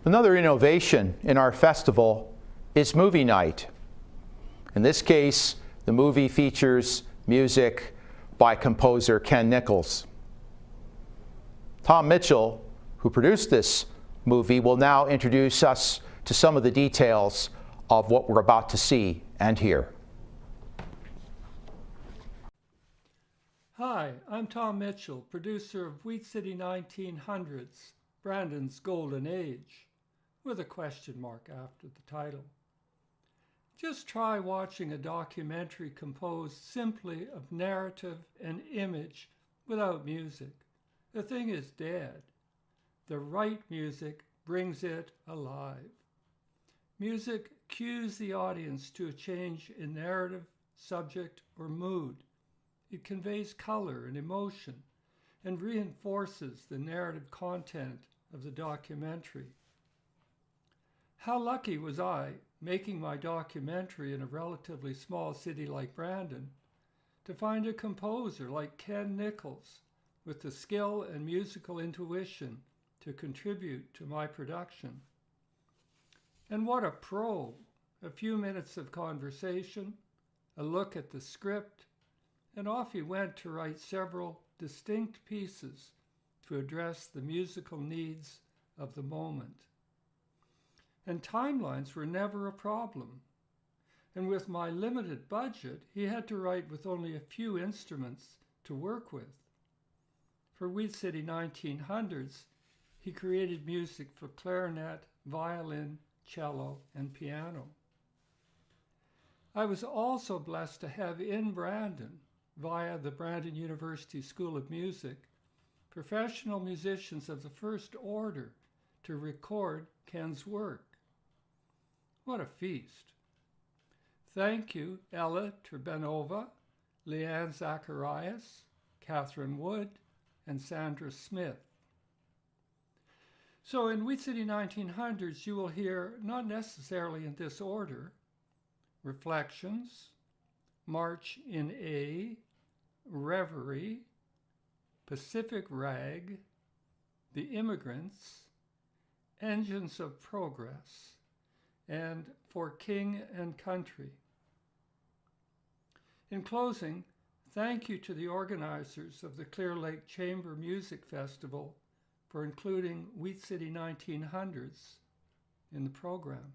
Another innovation in our festival is movie night. In this case, the movie features music by composer Ken Nichols. Tom Mitchell, who produced this movie, will now introduce us to some of the details of what we're about to see and hear. Hi, I'm Tom Mitchell, producer of Wheat City 1900's, Brandon's Golden Age, with a question mark after the title. Just try watching a documentary composed simply of narrative and image without music. The thing is dead. The right music brings it alive. Music cues the audience to a change in narrative, subject, or mood. It conveys color and emotion and reinforces the narrative content of the documentary. How lucky was I, making my documentary in a relatively small city like Brandon, to find a composer like Ken Nichols with the skill and musical intuition to contribute to my production. And what a pro! A few minutes of conversation, a look at the script, and off he went to write several distinct pieces to address the musical needs of the moment. And timelines were never a problem. And with my limited budget, he had to write with only a few instruments to work with. For Wheat City 1900's, he created music for clarinet, violin, cello, and piano. I was also blessed to have in Brandon, via the Brandon University School of Music, professional musicians of the first order to record Ken's work. What a feast. Thank you, Alla Turbanova, Leanne Zacharias, Catherine Wood, and Sandra Smith. So in Wheat City 1900's, you will hear, not necessarily in this order, Reflections, March in A, Reverie, Pacific Rag, The Immigrants, Engines of Progress, and For King and Country. In closing, thank you to the organizers of the Clear Lake Chamber Music Festival for including Wheat City 1900's in the program.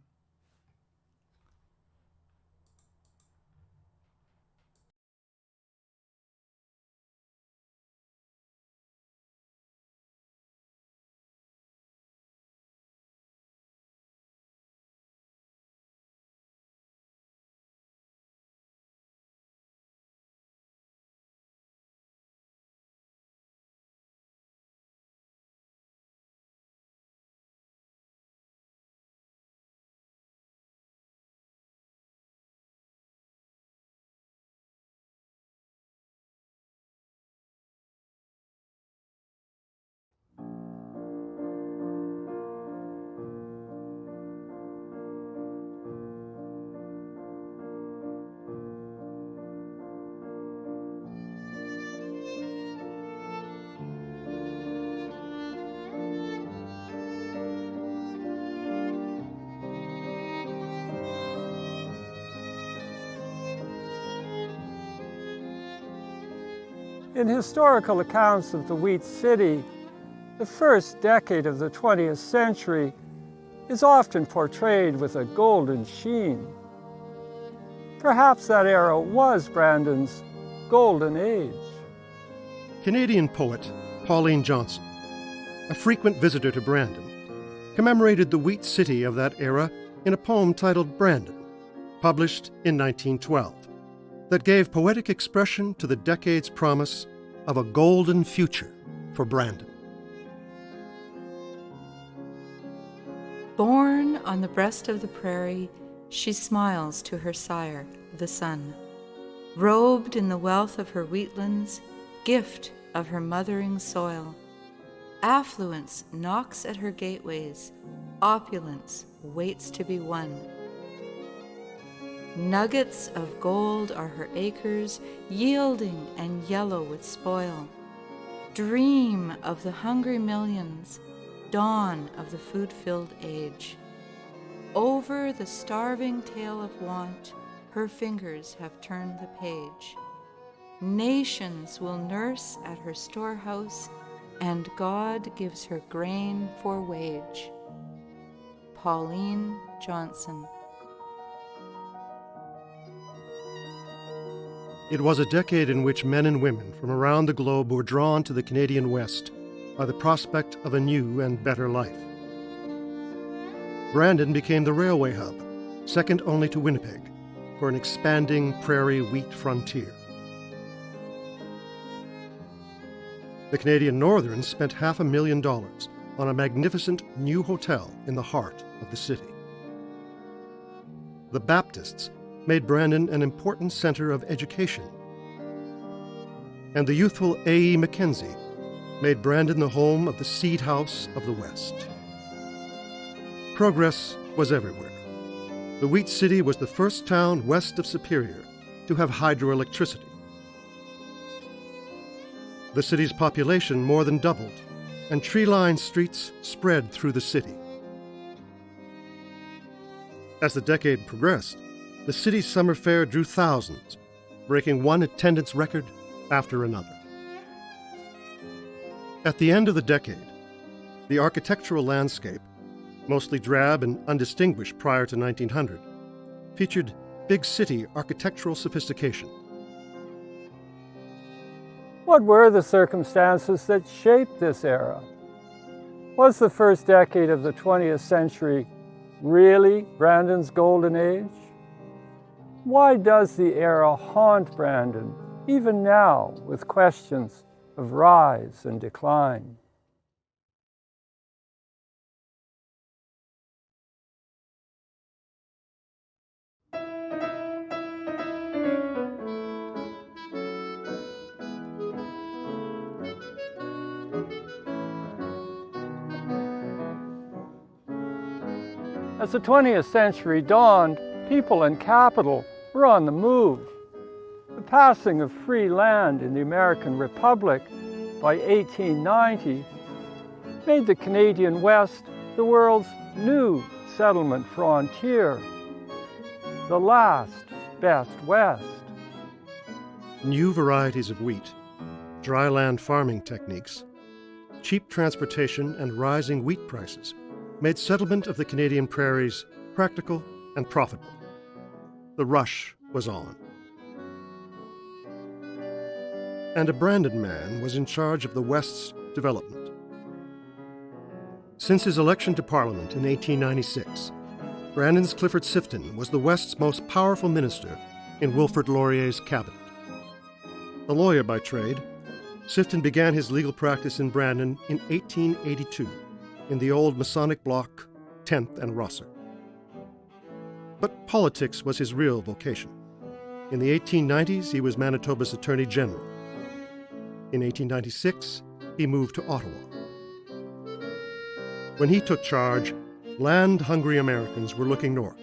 In historical accounts of the Wheat City, the first decade of the 20th century is often portrayed with a golden sheen. Perhaps that era was Brandon's golden age. Canadian poet Pauline Johnson, a frequent visitor to Brandon, commemorated the Wheat City of that era in a poem titled Brandon, published in 1912, that gave poetic expression to the decade's promise of a golden future for Brandon. Born on the breast of the prairie, she smiles to her sire, the sun. Robed in the wealth of her wheatlands, gift of her mothering soil, affluence knocks at her gateways, opulence waits to be won. Nuggets of gold are her acres, yielding and yellow with spoil. Dream of the hungry millions, dawn of the food-filled age. Over the starving tale of want, her fingers have turned the page. Nations will nurse at her storehouse, and God gives her grain for wage. Pauline Johnson. It was a decade in which men and women from around the globe were drawn to the Canadian West by the prospect of a new and better life. Brandon became the railway hub, second only to Winnipeg, for an expanding prairie wheat frontier. The Canadian Northerns spent $500,000 on a magnificent new hotel in the heart of the city. The Baptists made Brandon an important center of education. And the youthful A.E. Mackenzie made Brandon the home of the seed house of the West. Progress was everywhere. The Wheat City was the first town west of Superior to have hydroelectricity. The city's population more than doubled, and tree-lined streets spread through the city. As the decade progressed, the city's summer fair drew thousands, breaking one attendance record after another. At the end of the decade, the architectural landscape, mostly drab and undistinguished prior to 1900, featured big city architectural sophistication. What were the circumstances that shaped this era? Was the first decade of the 20th century really Brandon's golden age? Why does the era haunt Brandon, even now, with questions of rise and decline? As the 20th century dawned, people and capital were on the move. The passing of free land in the American Republic by 1890 made the Canadian West the world's new settlement frontier, the last best West. New varieties of wheat, dryland farming techniques, cheap transportation, and rising wheat prices made settlement of the Canadian prairies practical and profitable. The rush was on. And a Brandon man was in charge of the West's development. Since his election to Parliament in 1896, Brandon's Clifford Sifton was the West's most powerful minister in Wilfrid Laurier's cabinet. A lawyer by trade, Sifton began his legal practice in Brandon in 1882 in the old Masonic block, 10th and Rosser. But politics was his real vocation. In the 1890s, he was Manitoba's Attorney General. In 1896, he moved to Ottawa. When he took charge, land-hungry Americans were looking north,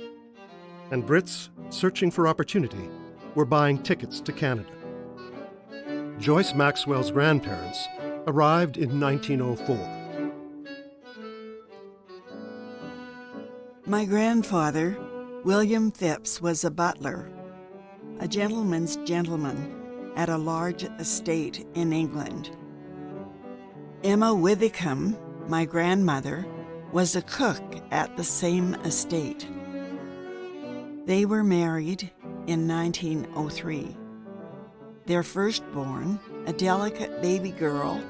and Brits, searching for opportunity, were buying tickets to Canada. Joyce Maxwell's grandparents arrived in 1904. My grandfather, William Phipps, was a butler, a gentleman's gentleman at a large estate in England. Emma Withicum, my grandmother, was a cook at the same estate. They were married in 1903. Their firstborn, a delicate baby girl,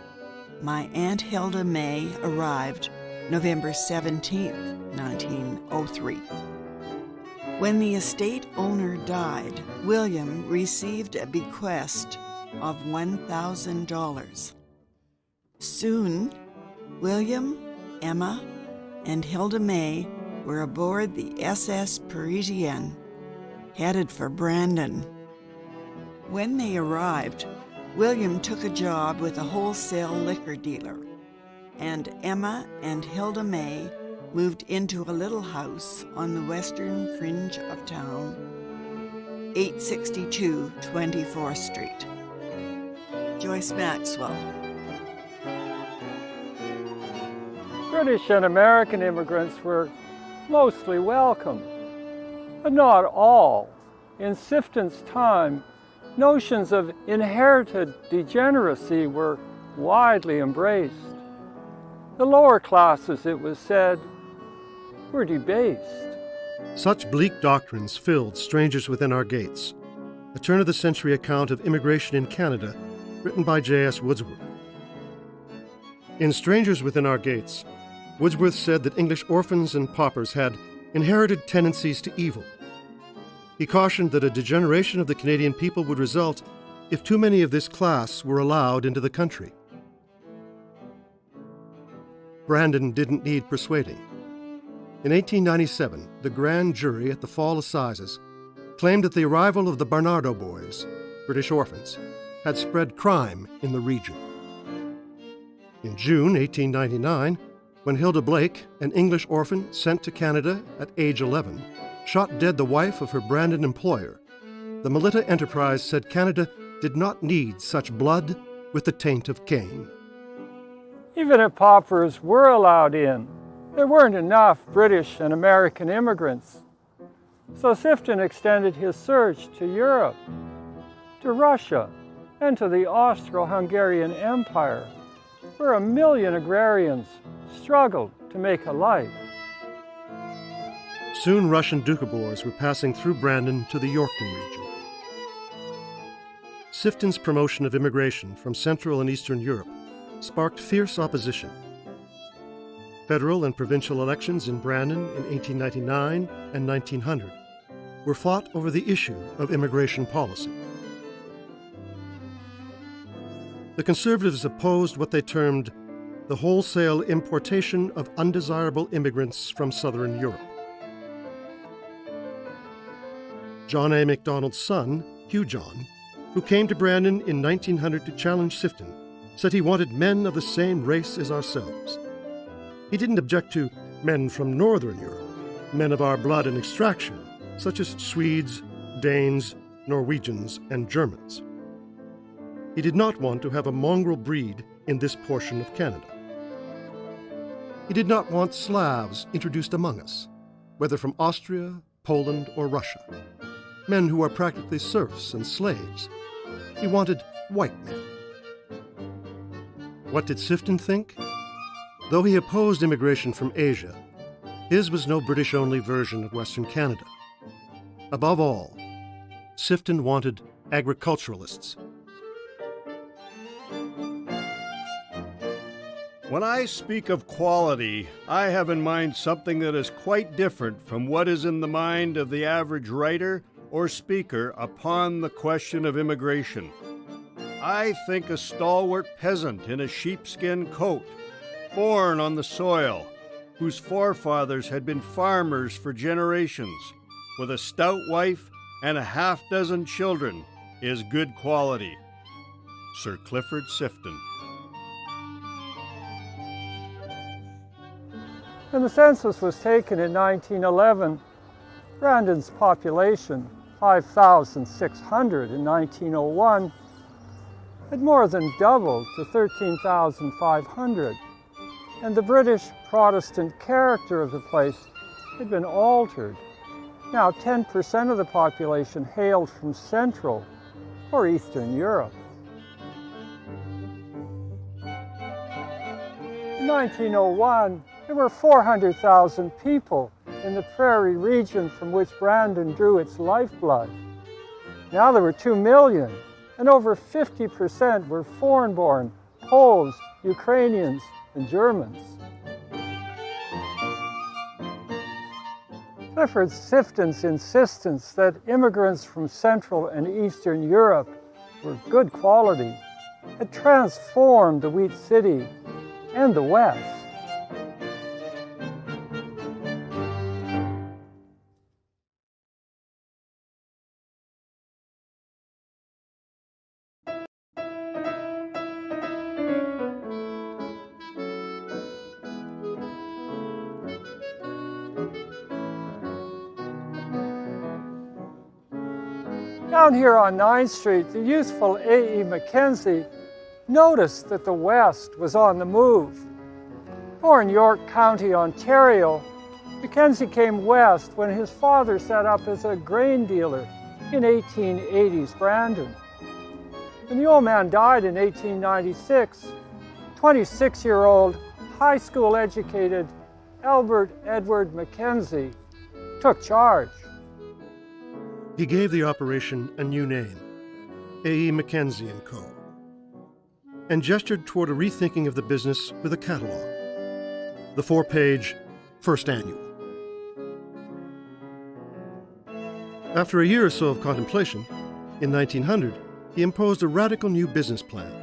my Aunt Hilda May, arrived November 17, 1903. When the estate owner died, William received a bequest of $1,000. Soon, William, Emma, and Hilda May were aboard the SS Parisienne, headed for Brandon. When they arrived, William took a job with a wholesale liquor dealer, and Emma and Hilda May moved into a little house on the western fringe of town, 862 24th Street. Joyce Maxwell. British and American immigrants were mostly welcome, but not all. In Sifton's time, notions of inherited degeneracy were widely embraced. The lower classes, it was said, were debased. Such bleak doctrines filled Strangers Within Our Gates, a turn-of-the-century account of immigration in Canada written by J.S. Wordsworth. In Strangers Within Our Gates, Wordsworth said that English orphans and paupers had inherited tendencies to evil. He cautioned that a degeneration of the Canadian people would result if too many of this class were allowed into the country. Brandon didn't need persuading. In 1897, the grand jury at the Fall Assizes claimed that the arrival of the Barnardo boys, British orphans, had spread crime in the region. In June 1899, when Hilda Blake, an English orphan sent to Canada at age 11, shot dead the wife of her Brandon employer, the Melita Enterprise said Canada did not need such blood with the taint of Cain. Even if paupers were allowed in, there weren't enough British and American immigrants. So Sifton extended his search to Europe, to Russia, and to the Austro-Hungarian Empire, where 1 million agrarians struggled to make a life. Soon Russian Doukhobors were passing through Brandon to the Yorkton region. Sifton's promotion of immigration from Central and Eastern Europe sparked fierce opposition. Federal and provincial elections in Brandon in 1899 and 1900 were fought over the issue of immigration policy. The Conservatives opposed what they termed the wholesale importation of undesirable immigrants from Southern Europe. John A. Macdonald's son, Hugh John, who came to Brandon in 1900 to challenge Sifton, said he wanted men of the same race as ourselves. He didn't object to men from Northern Europe, men of our blood and extraction, such as Swedes, Danes, Norwegians, and Germans. He did not want to have a mongrel breed in this portion of Canada. He did not want Slavs introduced among us, whether from Austria, Poland, or Russia, men who are practically serfs and slaves. He wanted white men. What did Sifton think? Though he opposed immigration from Asia, his was no British-only version of Western Canada. Above all, Sifton wanted agriculturalists. When I speak of quality, I have in mind something that is quite different from what is in the mind of the average writer or speaker upon the question of immigration. I think a stalwart peasant in a sheepskin coat, born on the soil, whose forefathers had been farmers for generations, with a stout wife and a half-dozen children, is good quality. Sir Clifford Sifton. When the census was taken in 1911, Brandon's population, 5,600 in 1901, had more than doubled to 13,500, and the British Protestant character of the place had been altered. Now 10% of the population hailed from Central or Eastern Europe. In 1901, there were 400,000 people in the prairie region from which Brandon drew its lifeblood. Now there were 2 million, and over 50% were foreign-born, Poles, Ukrainians, and Germans. Clifford Sifton's insistence that immigrants from Central and Eastern Europe were good quality had transformed the Wheat City and the West. Down here on 9th Street, the youthful A.E. Mackenzie noticed that the West was on the move. Born York County, Ontario, Mackenzie came west when his father set up as a grain dealer in 1880s Brandon. When the old man died in 1896, 26-year-old high school educated Albert Edward Mackenzie took charge. He gave the operation a new name, A.E. Mackenzie & Co., and gestured toward a rethinking of the business with a catalog, the 4-page First Annual. After a year or so of contemplation, in 1900, he imposed a radical new business plan.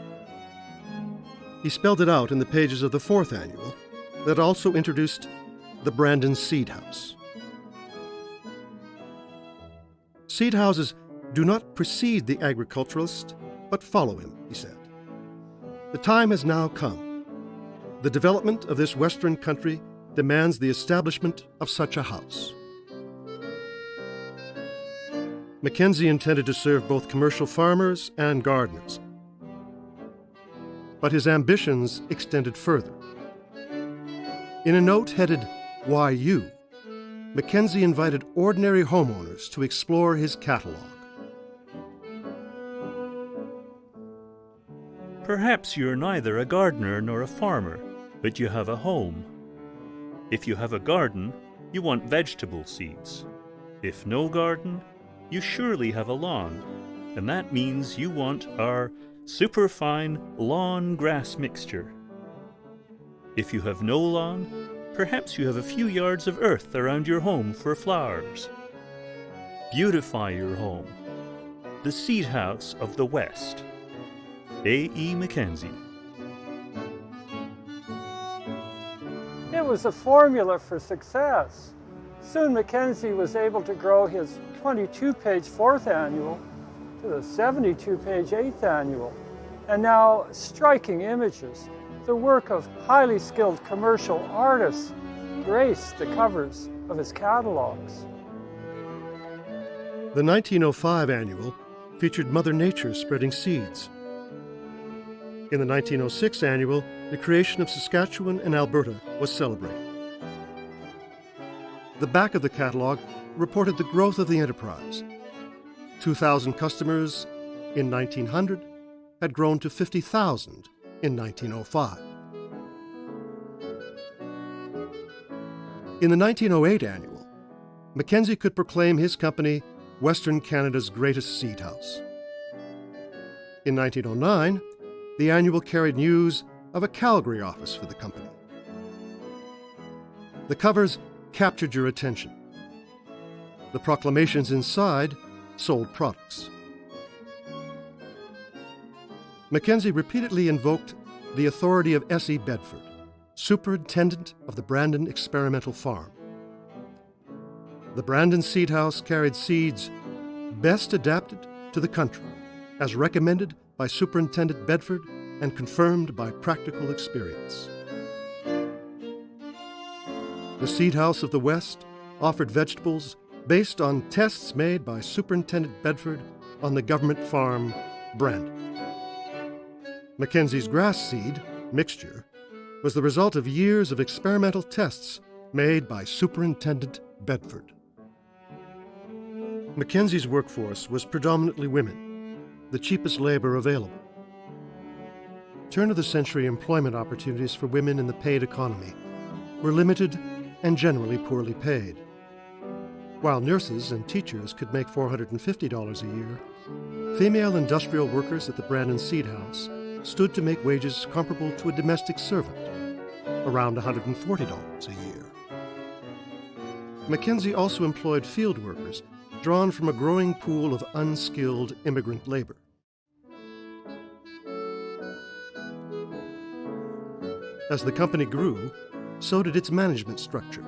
He spelled it out in the pages of the 4th Annual that also introduced the Brandon Seed House. Seed houses do not precede the agriculturalist, but follow him, he said. The time has now come. The development of this Western country demands the establishment of such a house. Mackenzie intended to serve both commercial farmers and gardeners, but his ambitions extended further. In a note headed, "Why You?" Mackenzie invited ordinary homeowners to explore his catalog. Perhaps you're neither a gardener nor a farmer, but you have a home. If you have a garden, you want vegetable seeds. If no garden, you surely have a lawn, and that means you want our superfine lawn grass mixture. If you have no lawn, perhaps you have a few yards of earth around your home for flowers. Beautify your home. The Seed House of the West. A.E. Mackenzie. It was a formula for success. Soon Mackenzie was able to grow his 22-page 4th Annual to the 72-page 8th Annual, and now striking images, the work of highly skilled commercial artists, graced the covers of his catalogs. The 1905 Annual featured Mother Nature spreading seeds. In the 1906 Annual, the creation of Saskatchewan and Alberta was celebrated. The back of the catalog reported the growth of the enterprise. 2,000 customers in 1900 had grown to 50,000 in 1905. In the 1908 Annual, Mackenzie could proclaim his company Western Canada's greatest seed house. In 1909, the Annual carried news of a Calgary office for the company. The covers captured your attention. The proclamations inside sold products. Mackenzie repeatedly invoked the authority of S.E. Bedford, superintendent of the Brandon Experimental Farm. The Brandon Seed House carried seeds best adapted to the country, as recommended by Superintendent Bedford and confirmed by practical experience. The Seed House of the West offered vegetables based on tests made by Superintendent Bedford on the government farm Brandon. Mackenzie's grass seed mixture was the result of years of experimental tests made by Superintendent Bedford. Mackenzie's workforce was predominantly women, the cheapest labor available. Turn-of-the-century employment opportunities for women in the paid economy were limited and generally poorly paid. While nurses and teachers could make $450 a year, female industrial workers at the Brandon Seed House stood to make wages comparable to a domestic servant, around $140 a year. Mackenzie also employed field workers drawn from a growing pool of unskilled immigrant labor. As the company grew, so did its management structure.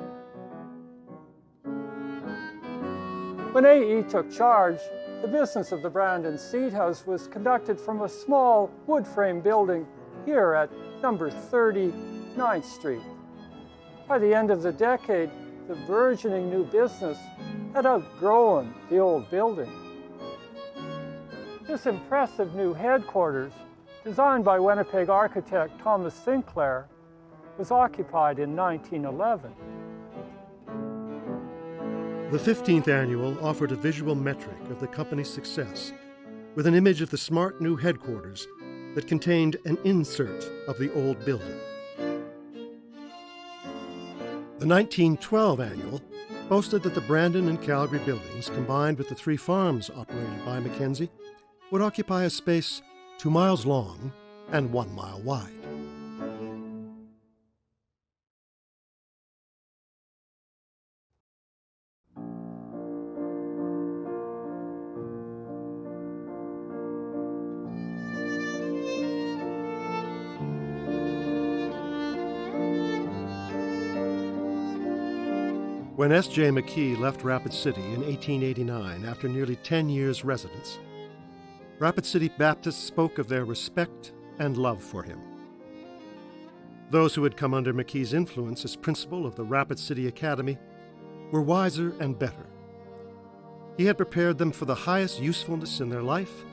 When A.E. took charge, the business of the Brandon Seed House was conducted from a small wood frame building here at number 30 9th Street. By the end of the decade, the burgeoning new business had outgrown the old building. This impressive new headquarters, designed by Winnipeg architect Thomas Sinclair, was occupied in 1911. The 15th annual offered a visual metric of the company's success with an image of the smart new headquarters that contained an insert of the old building. The 1912 annual boasted that the Brandon and Calgary buildings, combined with the 3 farms operated by Mackenzie, would occupy a space 2 miles long and 1 mile wide. When S.J. McKee left Rapid City in 1889 after nearly 10 years' residence, Rapid City Baptists spoke of their respect and love for him. Those who had come under McKee's influence as principal of the Rapid City Academy were wiser and better. He had prepared them for the highest usefulness in their life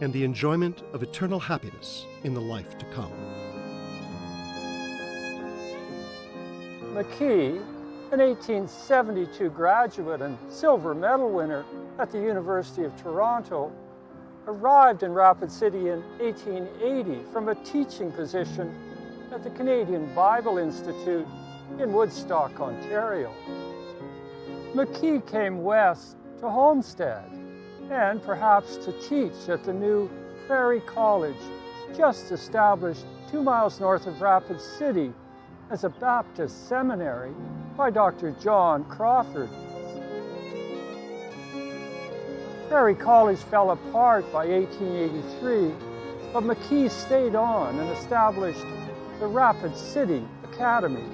and the enjoyment of eternal happiness in the life to come. McKee, an 1872 graduate and silver medal winner at the University of Toronto, arrived in Rapid City in 1880 from a teaching position at the Canadian Bible Institute in Woodstock, Ontario. McKee came west to Homestead and perhaps to teach at the new Prairie College, just established 2 miles north of Rapid City as a Baptist seminary by Dr. John Crawford. Prairie College fell apart by 1883, but McKee stayed on and established the Rapid City Academy.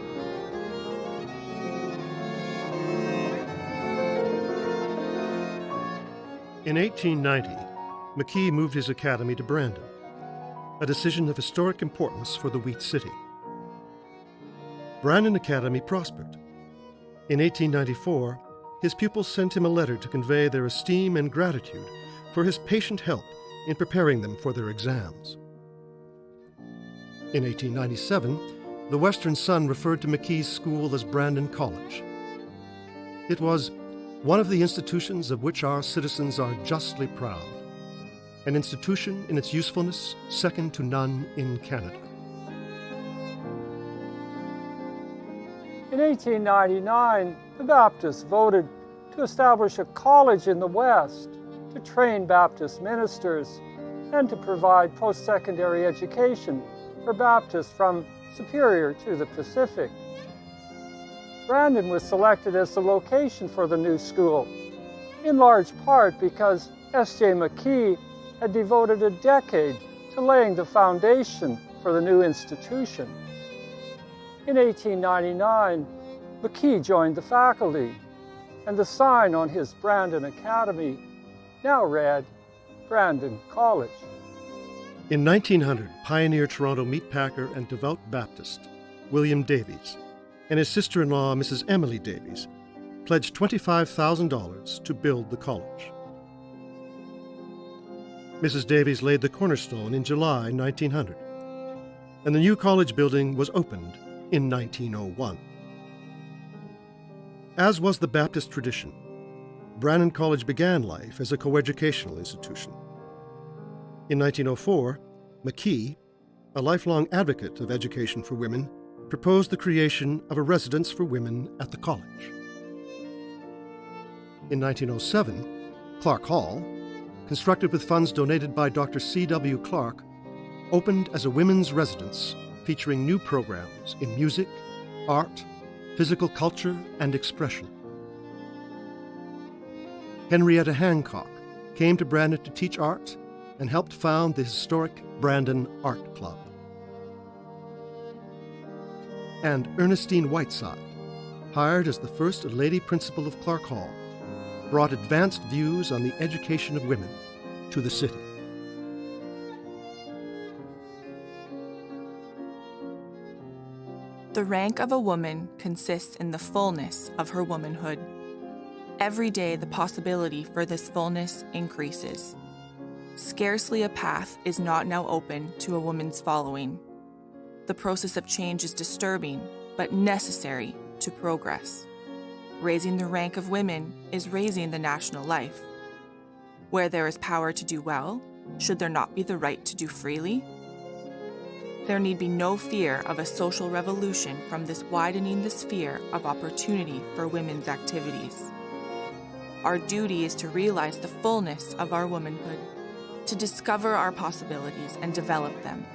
In 1890, McKee moved his academy to Brandon, a decision of historic importance for the Wheat City. Brandon Academy prospered. In 1894, his pupils sent him a letter to convey their esteem and gratitude for his patient help in preparing them for their exams. In 1897, the Western Sun referred to McKee's school as Brandon College. It was one of the institutions of which our citizens are justly proud, an institution in its usefulness second to none in Canada. In 1899, the Baptists voted to establish a college in the West to train Baptist ministers and to provide post-secondary education for Baptists from Superior to the Pacific. Brandon was selected as the location for the new school, in large part because S.J. McKee had devoted a decade to laying the foundation for the new institution. In 1899, McKee joined the faculty, and the sign on his Brandon Academy now read, Brandon College. In 1900, pioneer Toronto meatpacker and devout Baptist William Davies and his sister-in-law, Mrs. Emily Davies, pledged $25,000 to build the college. Mrs. Davies laid the cornerstone in July 1900, and the new college building was opened in 1901. As was the Baptist tradition, Brandon College began life as a coeducational institution. In 1904, McKee, a lifelong advocate of education for women, proposed the creation of a residence for women at the college. In 1907, Clark Hall, constructed with funds donated by Dr. C.W. Clark, opened as a women's residence featuring new programs in music, art, physical culture, and expression. Henrietta Hancock came to Brandon to teach art and helped found the historic Brandon Art Club. And Ernestine Whiteside, hired as the first lady principal of Clark Hall, brought advanced views on the education of women to the city. The rank of a woman consists in the fullness of her womanhood. Every day the possibility for this fullness increases. Scarcely a path is not now open to a woman's following. The The process of change is disturbing, but necessary to progress. Raising the rank of women is raising the national life. Where there is power to do well, should there not be the right to do freely? There need be no fear of a social revolution from this widening the sphere of opportunity for women's activities. Our duty is to realize the fullness of our womanhood, to discover our possibilities and develop them,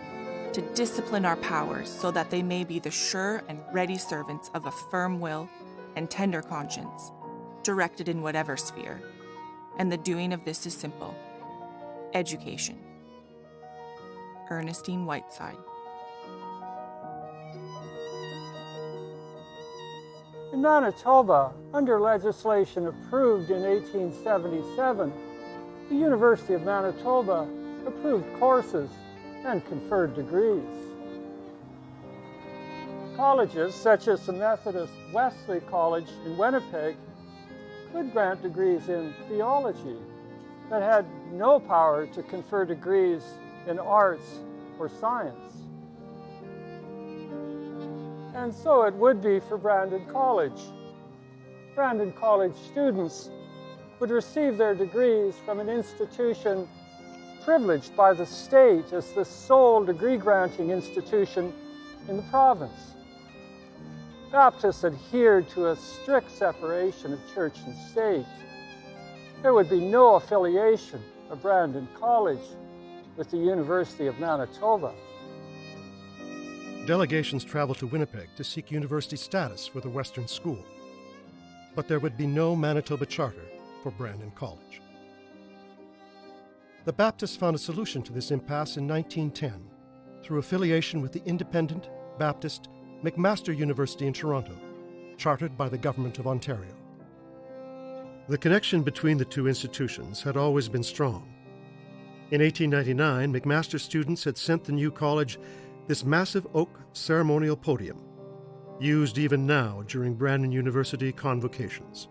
to discipline our powers so that they may be the sure and ready servants of a firm will and tender conscience, directed in whatever sphere. And the doing of this is simple: education. Ernestine Whiteside. In Manitoba, under legislation approved in 1877, the University of Manitoba approved courses and conferred degrees. Colleges such as the Methodist Wesley College in Winnipeg could grant degrees in theology, but had no power to confer degrees in arts or science. And so it would be for Brandon College. Brandon College students would receive their degrees from an institution privileged by the state as the sole degree-granting institution in the province. Baptists adhered to a strict separation of church and state. There would be no affiliation of Brandon College with the University of Manitoba. Delegations traveled to Winnipeg to seek university status for the Western School, but there would be no Manitoba charter for Brandon College. The Baptists found a solution to this impasse in 1910 through affiliation with the independent Baptist McMaster University in Toronto, chartered by the Government of Ontario. The connection between the two institutions had always been strong. In 1899, McMaster students had sent the new college this massive oak ceremonial podium, used even now during Brandon University convocations.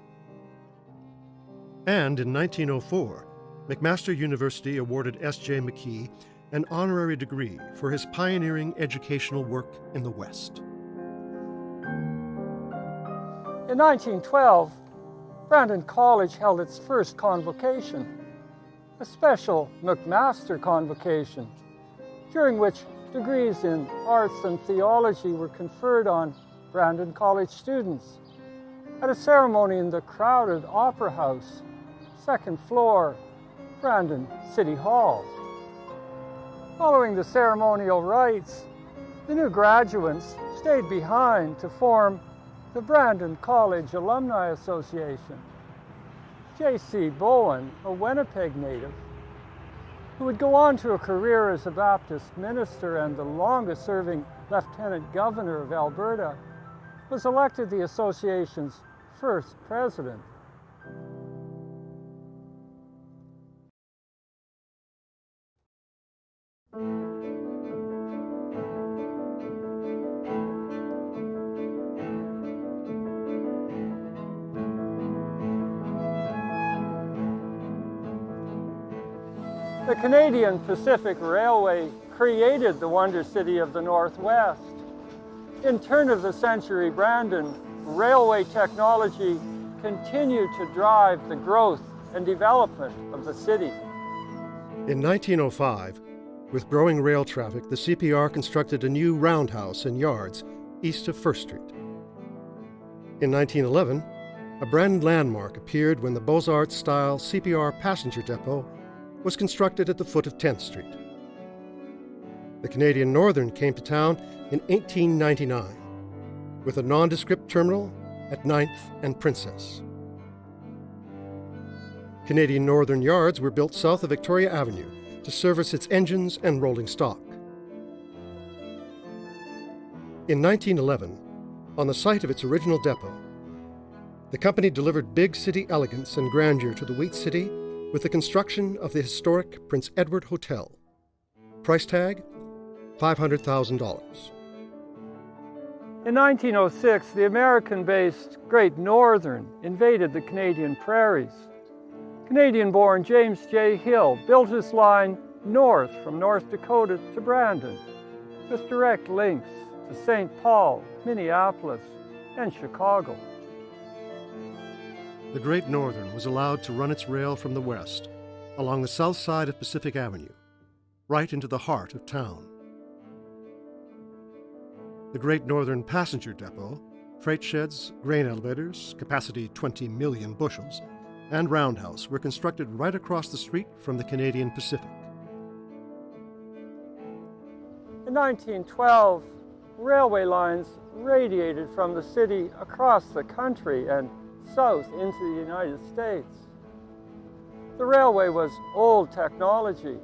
And in 1904, McMaster University awarded S.J. McKee an honorary degree for his pioneering educational work in the West. In 1912, Brandon College held its first convocation, a special McMaster convocation, during which degrees in arts and theology were conferred on Brandon College students at a ceremony in the crowded Opera House, second floor, Brandon City Hall. Following the ceremonial rites, the new graduates stayed behind to form the Brandon College Alumni Association. J.C. Bowen, a Winnipeg native, who would go on to a career as a Baptist minister and the longest-serving Lieutenant Governor of Alberta, was elected the association's first president. The Canadian Pacific Railway created the Wonder City of the Northwest. In turn-of-the-century Brandon, railway technology continued to drive the growth and development of the city. In 1905, with growing rail traffic, the CPR constructed a new roundhouse and yards east of First Street. In 1911, a Brandon landmark appeared when the Beaux-Arts-style CPR passenger depot was constructed at the foot of 10th Street. The Canadian Northern came to town in 1899 with a nondescript terminal at 9th and Princess. Canadian Northern yards were built south of Victoria Avenue to service its engines and rolling stock. In 1911, on the site of its original depot, the company delivered big city elegance and grandeur to the Wheat City with the construction of the historic Prince Edward Hotel. Price tag, $500,000. In 1906, the American-based Great Northern invaded the Canadian prairies. Canadian-born James J. Hill built his line north from North Dakota to Brandon. with direct links to St. Paul, Minneapolis, and Chicago. The Great Northern was allowed to run its rail from the west along the south side of Pacific Avenue, right into the heart of town. The Great Northern Passenger Depot, freight sheds, grain elevators, capacity 20 million bushels, and roundhouse were constructed right across the street from the Canadian Pacific. In 1912, railway lines radiated from the city across the country and south into the United States. The railway was old technology.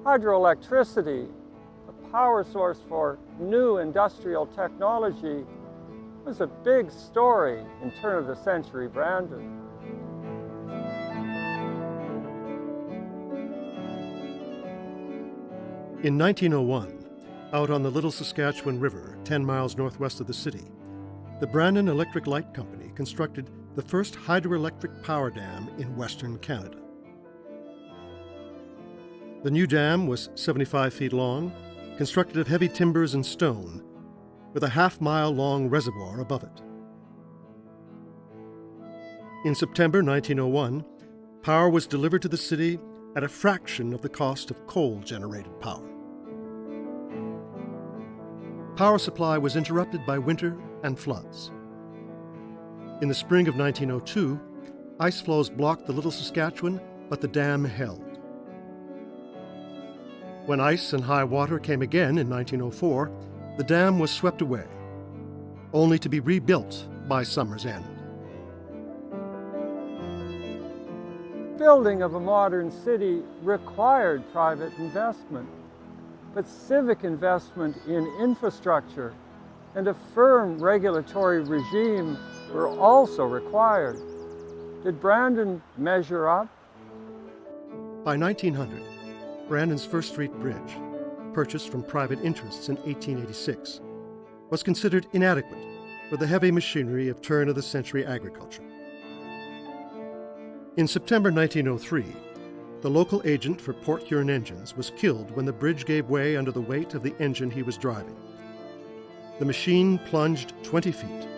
Hydroelectricity, a power source for new industrial technology, was a big story in turn-of-the-century Brandon. In 1901, out on the Little Saskatchewan River, 10 miles northwest of the city, the Brandon Electric Light Company constructed the first hydroelectric power dam in Western Canada. The new dam was 75 feet long, constructed of heavy timbers and stone, with a half-mile-long reservoir above it. In September 1901, power was delivered to the city at a fraction of the cost of coal-generated power. Power supply was interrupted by winter and floods. In the spring of 1902, ice flows blocked the Little Saskatchewan, but the dam held. When ice and high water came again in 1904, the dam was swept away, only to be rebuilt by summer's end. Building of a modern city required private investment, but civic investment in infrastructure and a firm regulatory regime were also required. Did Brandon measure up? By 1900, Brandon's First Street Bridge, purchased from private interests in 1886, was considered inadequate for the heavy machinery of turn-of-the-century agriculture. In September 1903, the local agent for Port Huron engines was killed when the bridge gave way under the weight of the engine he was driving. The machine plunged 20 feet,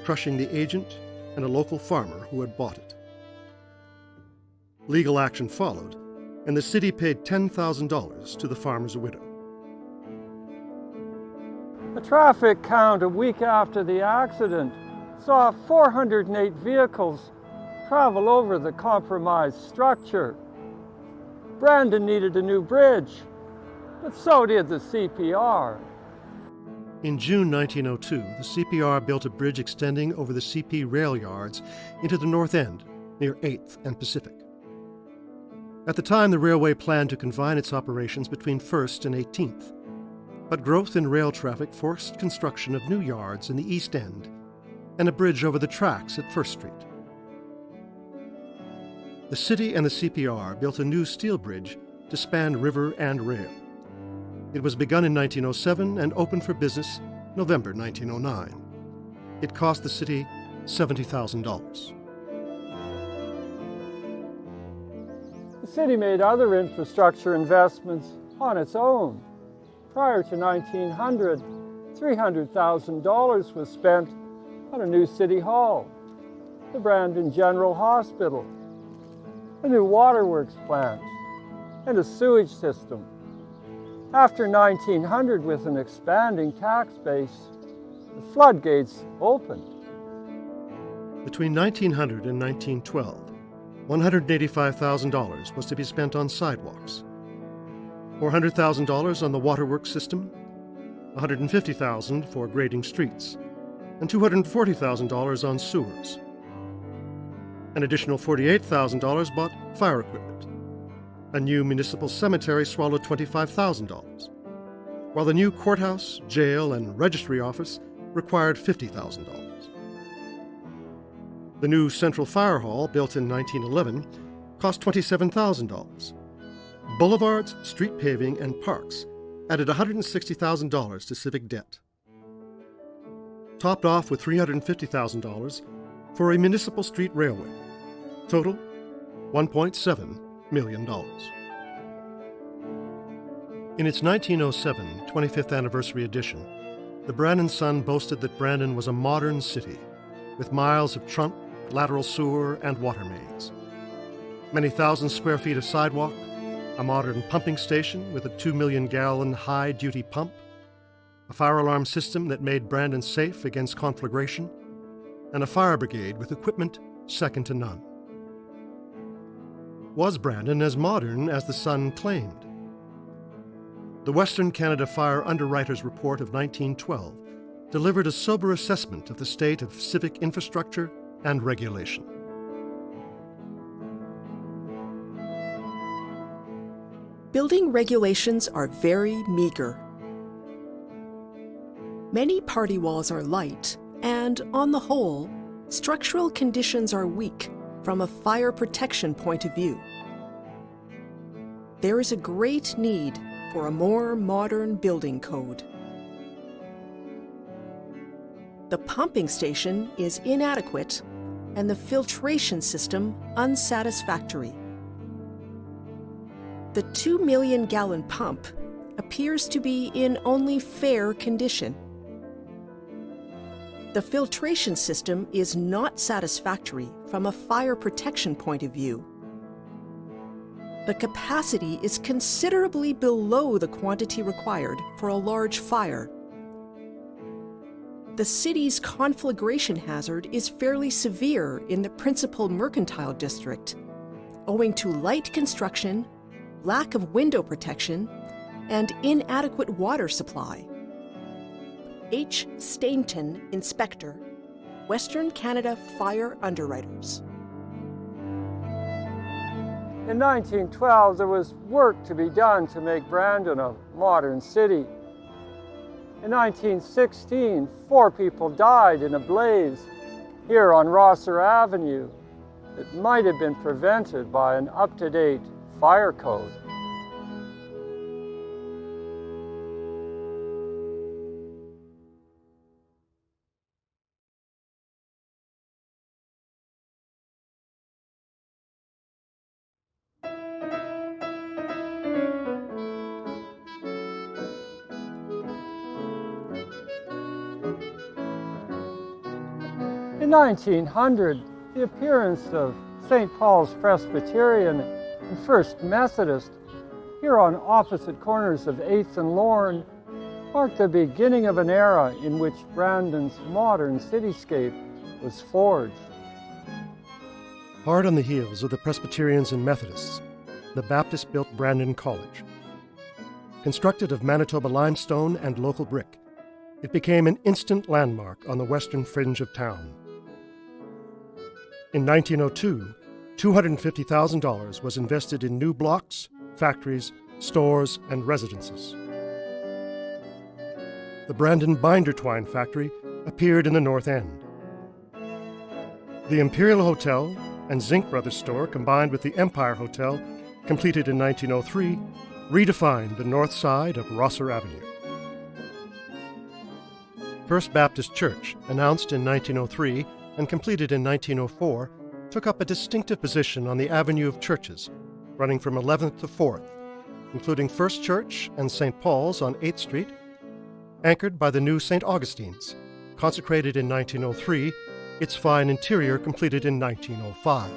crushing the agent and a local farmer who had bought it. Legal action followed, and the city paid $10,000 to the farmer's widow. A traffic count a week after the accident saw 408 vehicles travel over the compromised structure. Brandon needed a new bridge, but so did the CPR. In June 1902, the CPR built a bridge extending over the CP rail yards into the north end, near 8th and Pacific. At the time, the railway planned to confine its operations between 1st and 18th, but growth in rail traffic forced construction of new yards in the east end and a bridge over the tracks at 1st Street. The city and the CPR built a new steel bridge to span river and rail. It was begun in 1907 and opened for business November 1909. It cost the city $70,000. The city made other infrastructure investments on its own. Prior to 1900, $300,000 was spent on a new city hall, the Brandon General Hospital, a new waterworks plant, and a sewage system. After 1900, with an expanding tax base, the floodgates opened. Between 1900 and 1912, $185,000 was to be spent on sidewalks, $400,000 on the waterworks system, $150,000 for grading streets, and $240,000 on sewers. An additional $48,000 bought fire equipment. A new municipal cemetery swallowed $25,000, while the new courthouse, jail, and registry office required $50,000. The new Central Fire Hall, built in 1911, cost $27,000. Boulevards, street paving, and parks added $160,000 to civic debt. Topped off with $350,000 for a municipal street railway. Total, $1.7 million. In its 1907 25th anniversary edition, the Brandon Sun boasted that Brandon was a modern city, with miles of trunk, lateral sewer, and water mains. Many thousand square feet of sidewalk, a modern pumping station with a 2 million gallon high-duty pump, a fire alarm system that made Brandon safe against conflagration, and a fire brigade with equipment second to none. Was Brandon as modern as the Sun claimed? The Western Canada Fire Underwriters Report of 1912 delivered a sober assessment of the state of civic infrastructure and regulation. Building regulations are very meager. Many party walls are light, and on the whole, structural conditions are weak from a fire protection point of view. There is a great need for a more modern building code. The pumping station is inadequate and the filtration system unsatisfactory. The 2 million gallon pump appears to be in only fair condition. The filtration system is not satisfactory from a fire protection point of view. The capacity is considerably below the quantity required for a large fire. The city's conflagration hazard is fairly severe in the principal mercantile district, owing to light construction, lack of window protection, and inadequate water supply. H. Stainton, Inspector, Western Canada Fire Underwriters. In 1912, there was work to be done to make Brandon a modern city. In 1916, 4 people died in a blaze here on Rosser Avenue. It might have been prevented by an up-to-date fire code. In 1900, the appearance of St. Paul's Presbyterian and First Methodist here on opposite corners of 8th and Lorne marked the beginning of an era in which Brandon's modern cityscape was forged. Hard on the heels of the Presbyterians and Methodists, the Baptists built Brandon College. Constructed of Manitoba limestone and local brick, it became an instant landmark on the western fringe of town. In 1902, $250,000 was invested in new blocks, factories, stores, and residences. The Brandon binder twine factory appeared in the North End. The Imperial Hotel and Zink Brothers store, combined with the Empire Hotel, completed in 1903, redefined the north side of Rosser Avenue. First Baptist Church, announced in 1903 and completed in 1904, took up a distinctive position on the Avenue of Churches, running from 11th to 4th, including First Church and St. Paul's on 8th Street, anchored by the new St. Augustine's, consecrated in 1903, its fine interior completed in 1905.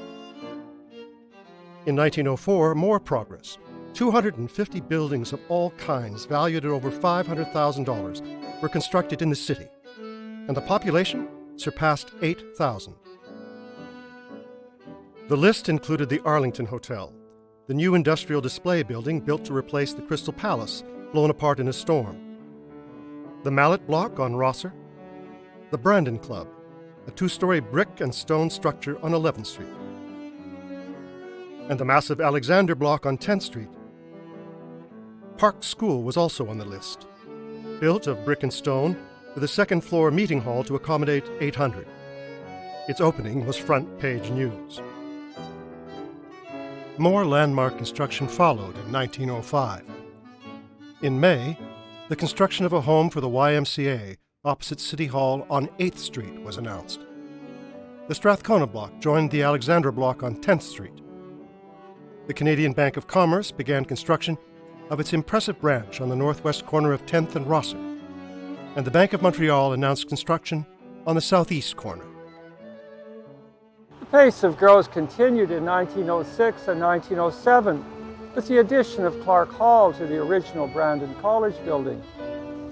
In 1904, more progress. 250 buildings of all kinds, valued at over $500,000, were constructed in the city, and the population surpassed 8,000. The list included the Arlington Hotel, the new industrial display building built to replace the Crystal Palace, blown apart in a storm, the Mallet Block on Rosser, the Brandon Club, a 2-story brick and stone structure on 11th Street, and the massive Alexander Block on 10th Street. Park School was also on the list, built of brick and stone, with a second-floor meeting hall to accommodate 800. Its opening was front page news. More landmark construction followed in 1905. In May, the construction of a home for the YMCA opposite City Hall on 8th Street was announced. The Strathcona Block joined the Alexandra Block on 10th Street. The Canadian Bank of Commerce began construction of its impressive branch on the northwest corner of 10th and Rosser, and the Bank of Montreal announced construction on the southeast corner. The pace of growth continued in 1906 and 1907 with the addition of Clark Hall to the original Brandon College building,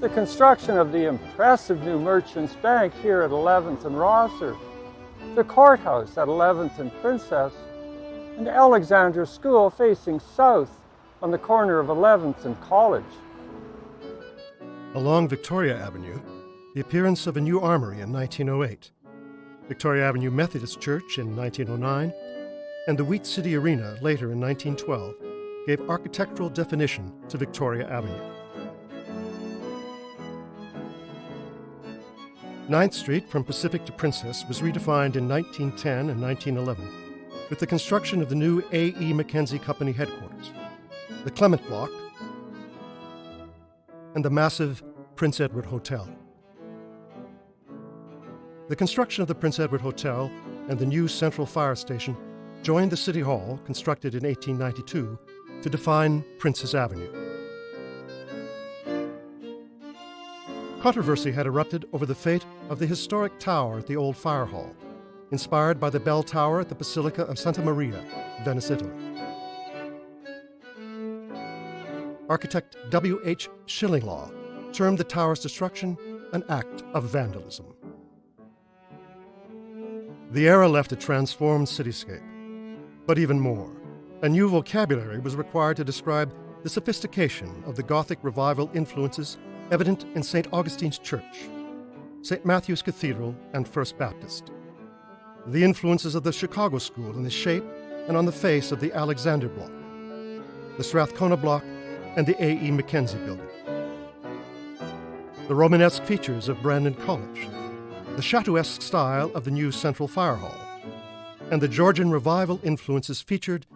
the construction of the impressive new Merchants Bank here at 11th and Rosser, the courthouse at 11th and Princess, and Alexander School facing south on the corner of 11th and College. Along Victoria Avenue, the appearance of a new armory in 1908, Victoria Avenue Methodist Church in 1909, and the Wheat City Arena later in 1912 gave architectural definition to Victoria Avenue. 9th Street from Pacific to Princess was redefined in 1910 and 1911 with the construction of the new A.E. Mackenzie Company headquarters, the Clement Block, and the massive Prince Edward Hotel. The construction of the Prince Edward Hotel and the new Central Fire Station joined the City Hall, constructed in 1892, to define Princess Avenue. Controversy had erupted over the fate of the historic tower at the old fire hall, inspired by the bell tower at the Basilica of Santa Maria, Venice, Italy. Architect W.H. Schillinglaw termed the tower's destruction an act of vandalism. The era left a transformed cityscape, but even more. A new vocabulary was required to describe the sophistication of the Gothic revival influences evident in St. Augustine's Church, St. Matthew's Cathedral, and First Baptist. The influences of the Chicago School in the shape and on the face of the Alexander Block, the Strathcona Block, and the A.E. Mackenzie Building. The Romanesque features of Brandon College, the Chateauesque style of the new Central Fire Hall, and the Georgian revival influences featured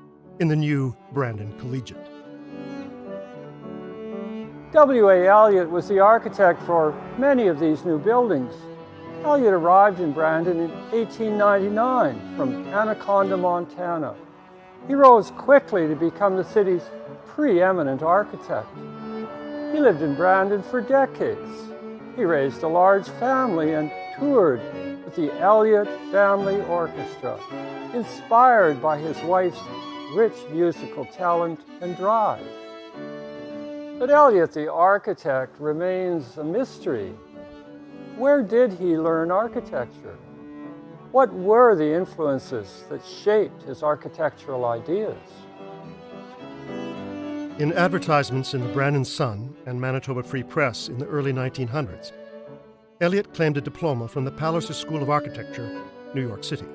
in the new Brandon Collegiate. W.A. Elliott was the architect for many of these new buildings. Elliott arrived in Brandon in 1899 from Anaconda, Montana. He rose quickly to become the city's preeminent architect. He lived in Brandon for decades. He raised a large family and toured with the Elliott Family Orchestra, inspired by his wife's rich musical talent and drive. But Elliott, the architect, remains a mystery. Where did he learn architecture? What were the influences that shaped his architectural ideas? In advertisements in the Brandon Sun and Manitoba Free Press in the early 1900s, Elliott claimed a diploma from the Palliser School of Architecture, New York City.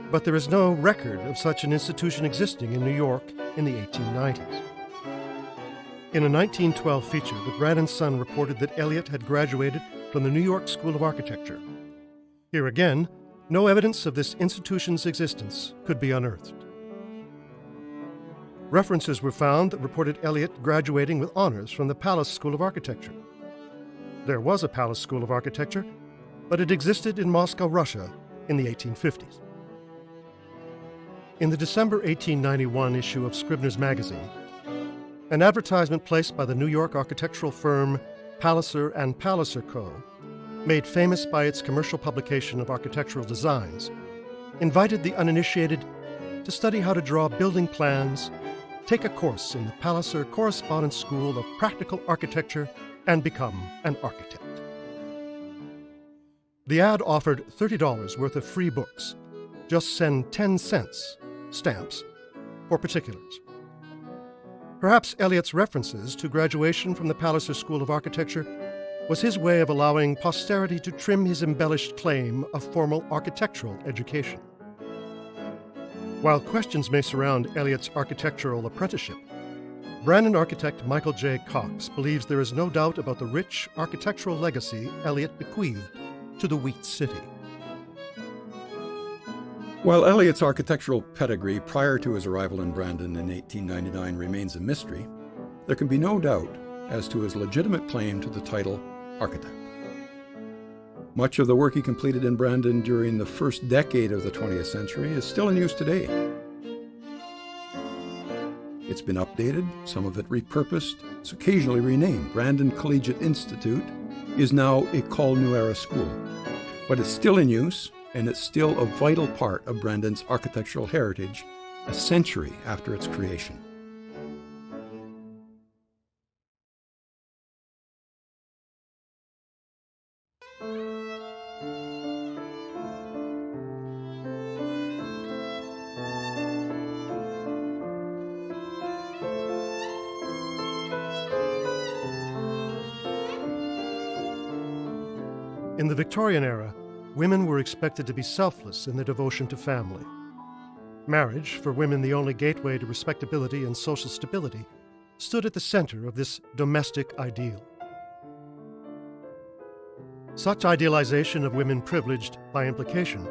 But there is no record of such an institution existing in New York in the 1890s. In a 1912 feature, the Brandon Sun reported that Elliott had graduated from the New York School of Architecture. Here again, no evidence of this institution's existence could be unearthed. References were found that reported Elliott graduating with honors from the Palace School of Architecture. There was a Palace School of Architecture, but it existed in Moscow, Russia in the 1850s. In the December 1891 issue of Scribner's Magazine, an advertisement placed by the New York architectural firm Palliser and Palliser Co., made famous by its commercial publication of architectural designs, invited the uninitiated to study how to draw building plans, take a course in the Palliser Correspondence School of Practical Architecture, and become an architect. The ad offered $30 worth of free books. Just send 10 cents, stamps, for particulars. Perhaps Elliott's references to graduation from the Palliser School of Architecture was his way of allowing posterity to trim his embellished claim of formal architectural education. While questions may surround Elliott's architectural apprenticeship, Brandon architect Michael J. Cox believes there is no doubt about the rich architectural legacy Elliott bequeathed to the Wheat City. While Elliott's architectural pedigree prior to his arrival in Brandon in 1899 remains a mystery, there can be no doubt as to his legitimate claim to the title architect. Much of the work he completed in Brandon during the first decade of the 20th century is still in use today. It's been updated, some of it repurposed. It's occasionally renamed. Brandon Collegiate Institute is now École Nouvelle School. But it's still in use, and it's still a vital part of Brandon's architectural heritage a century after its creation. In the Victorian era, women were expected to be selfless in their devotion to family. Marriage, for women the only gateway to respectability and social stability, stood at the center of this domestic ideal. Such idealization of women privileged, by implication,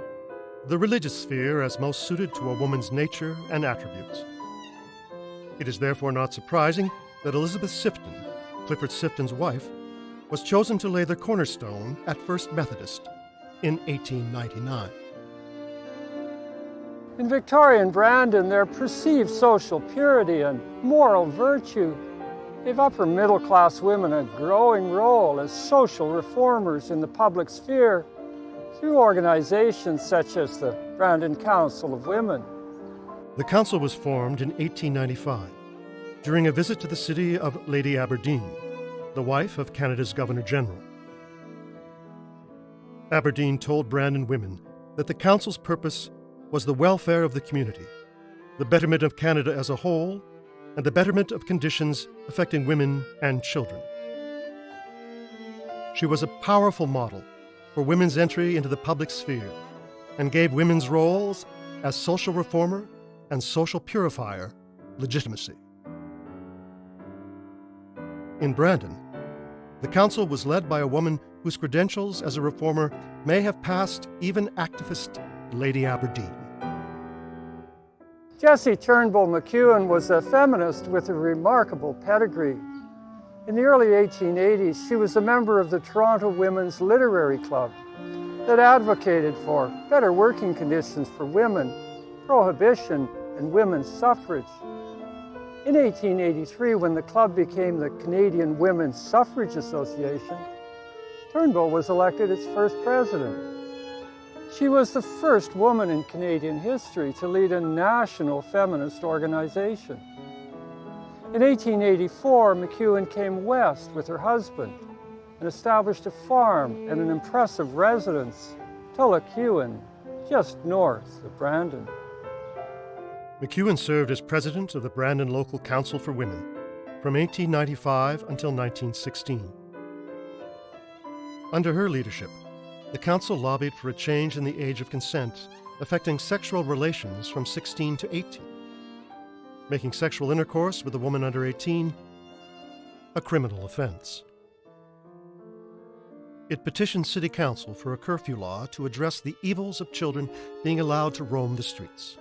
the religious sphere as most suited to a woman's nature and attributes. It is therefore not surprising that Elizabeth Sifton, Clifford Sifton's wife, was chosen to lay the cornerstone at First Methodist in 1899. In Victorian Brandon, their perceived social purity and moral virtue gave upper middle class women a growing role as social reformers in the public sphere through organizations such as the Brandon Council of Women. The council was formed in 1895 during a visit to the city of Lady Aberdeen, the wife of Canada's Governor-General. Aberdeen told Brandon women that the council's purpose was the welfare of the community, the betterment of Canada as a whole, and the betterment of conditions affecting women and children. She was a powerful model for women's entry into the public sphere and gave women's roles as social reformer and social purifier legitimacy. In Brandon, the council was led by a woman whose credentials as a reformer may have passed even activist Lady Aberdeen. Jessie Turnbull McEwen was a feminist with a remarkable pedigree. In the early 1880s, she was a member of the Toronto Women's Literary Club that advocated for better working conditions for women, prohibition, and women's suffrage. In 1883, when the club became the Canadian Women's Suffrage Association, Turnbull was elected its first president. She was the first woman in Canadian history to lead a national feminist organization. In 1884, McEwen came west with her husband and established a farm and an impressive residence, Tullakewen, just north of Brandon. McEwen served as president of the Brandon Local Council for Women from 1895 until 1916. Under her leadership, the council lobbied for a change in the age of consent affecting sexual relations from 16 to 18, making sexual intercourse with a woman under 18 a criminal offense. It petitioned City Council for a curfew law to address the evils of children being allowed to roam the streets.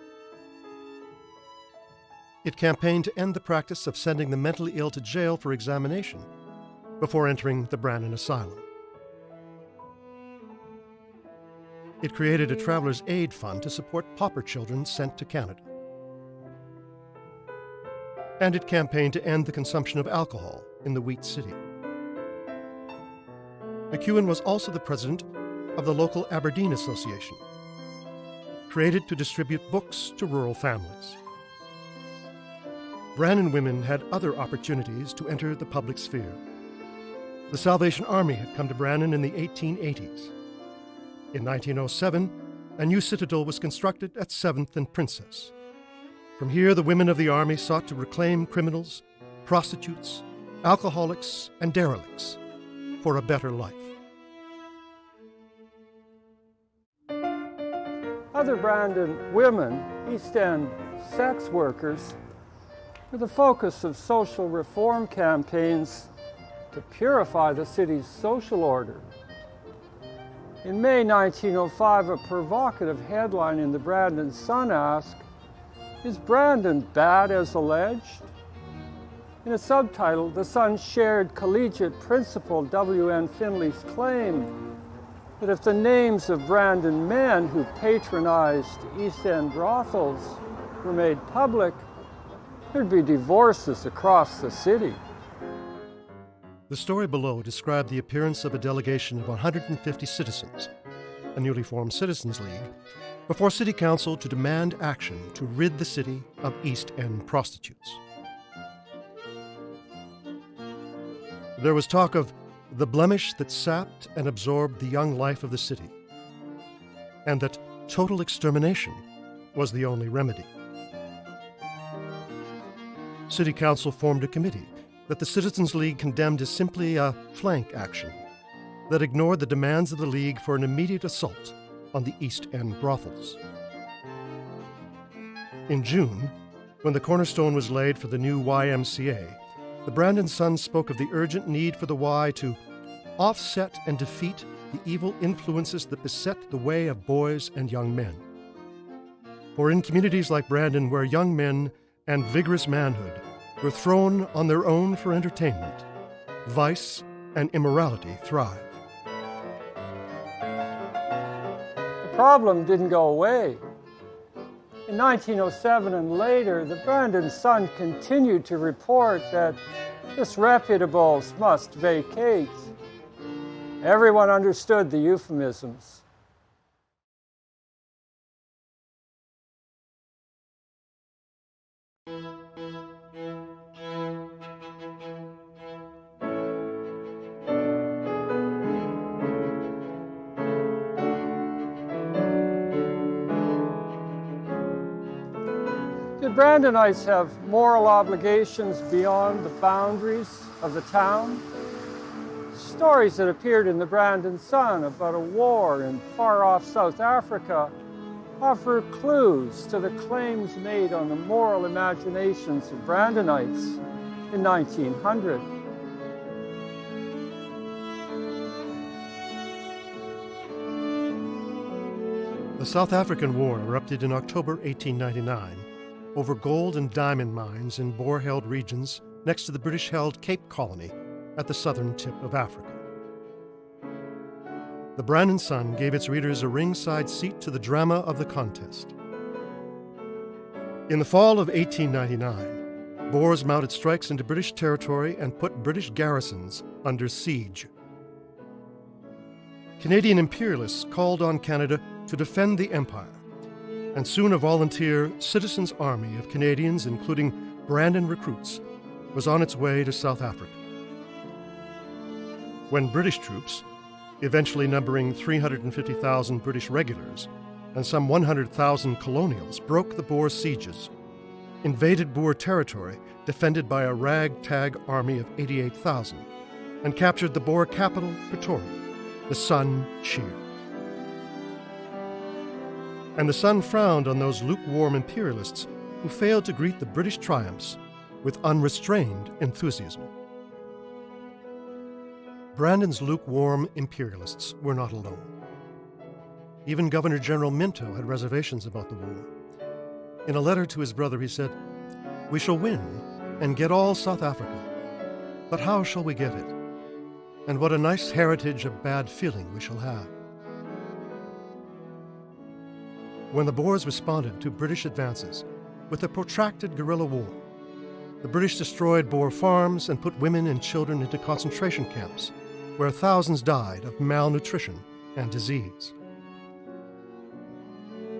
It campaigned to end the practice of sending the mentally ill to jail for examination before entering the Brandon Asylum. It created a Travelers' Aid Fund to support pauper children sent to Canada. And it campaigned to end the consumption of alcohol in the Wheat City. McEwen was also the president of the local Aberdeen Association, created to distribute books to rural families. Brandon women had other opportunities to enter the public sphere. The Salvation Army had come to Brandon in the 1880s. In 1907, a new citadel was constructed at 7th and Princess. From here, the women of the Army sought to reclaim criminals, prostitutes, alcoholics, and derelicts for a better life. Other Brandon women, East End sex workers, with a focus of social reform campaigns to purify the city's social order. In May 1905, a provocative headline in the Brandon Sun asked, "Is Brandon bad as alleged?" In a subtitle, the Sun shared collegiate principal W.N. Finley's claim that if the names of Brandon men who patronized East End brothels were made public, There'd be divorces across the city. The story below described the appearance of a delegation of 150 citizens, a newly formed Citizens League, before City Council to demand action to rid the city of East End prostitutes. There was talk of the blemish that sapped and absorbed the young life of the city, and that total extermination was the only remedy. City Council formed a committee that the Citizens League condemned as simply a flank action that ignored the demands of the League for an immediate assault on the East End brothels. In June, when the cornerstone was laid for the new YMCA, the Brandon Sun spoke of the urgent need for the Y to offset and defeat the evil influences that beset the way of boys and young men. For in communities like Brandon, where young men and vigorous manhood were thrown on their own for entertainment, vice and immorality thrive. The problem didn't go away. In 1907 and later, the Brandon Sun continued to report that disreputables must vacate. Everyone understood the euphemisms. Did Brandonites have moral obligations beyond the boundaries of the town? Stories that appeared in the Brandon Sun about a war in far-off South Africa offer clues to the claims made on the moral imaginations of Brandonites in 1900. The South African War erupted in October 1899 over gold and diamond mines in Boer-held regions next to the British-held Cape Colony at the southern tip of Africa. The Brandon Sun gave its readers a ringside seat to the drama of the contest. In the fall of 1899, Boers mounted strikes into British territory and put British garrisons under siege. Canadian imperialists called on Canada to defend the Empire, and soon a volunteer citizens' army of Canadians, including Brandon recruits, was on its way to South Africa. When British troops, eventually numbering 350,000 British regulars and some 100,000 colonials, broke the Boer sieges, invaded Boer territory defended by a ragtag army of 88,000, and captured the Boer capital, Pretoria, the Sun cheered. And the Sun frowned on those lukewarm imperialists who failed to greet the British triumphs with unrestrained enthusiasm. Brandon's lukewarm imperialists were not alone. Even Governor General Minto had reservations about the war. In a letter to his brother, he said, "We shall win and get all South Africa, but how shall we get it? And what a nice heritage of bad feeling we shall have." When the Boers responded to British advances with a protracted guerrilla war, the British destroyed Boer farms and put women and children into concentration camps, where thousands died of malnutrition and disease.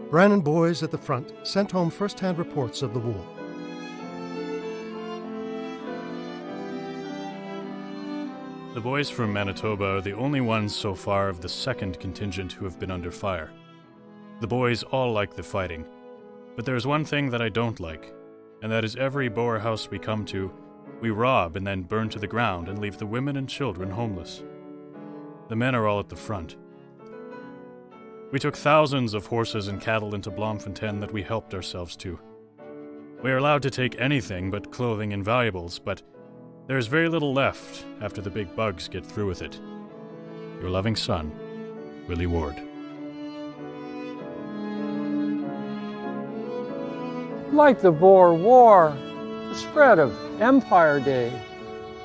Brandon boys at the front sent home first-hand reports of the war. The boys from Manitoba are the only ones so far of the second contingent who have been under fire. The boys all like the fighting, but there's one thing that I don't like, and that is every Boer house we come to, we rob and then burn to the ground and leave the women and children homeless. The men are all at the front. We took thousands of horses and cattle into Bloemfontein that we helped ourselves to. We are allowed to take anything but clothing and valuables, but there's very little left after the big bugs get through with it. Your loving son, Willie Ward. Like the Boer War, the spread of Empire Day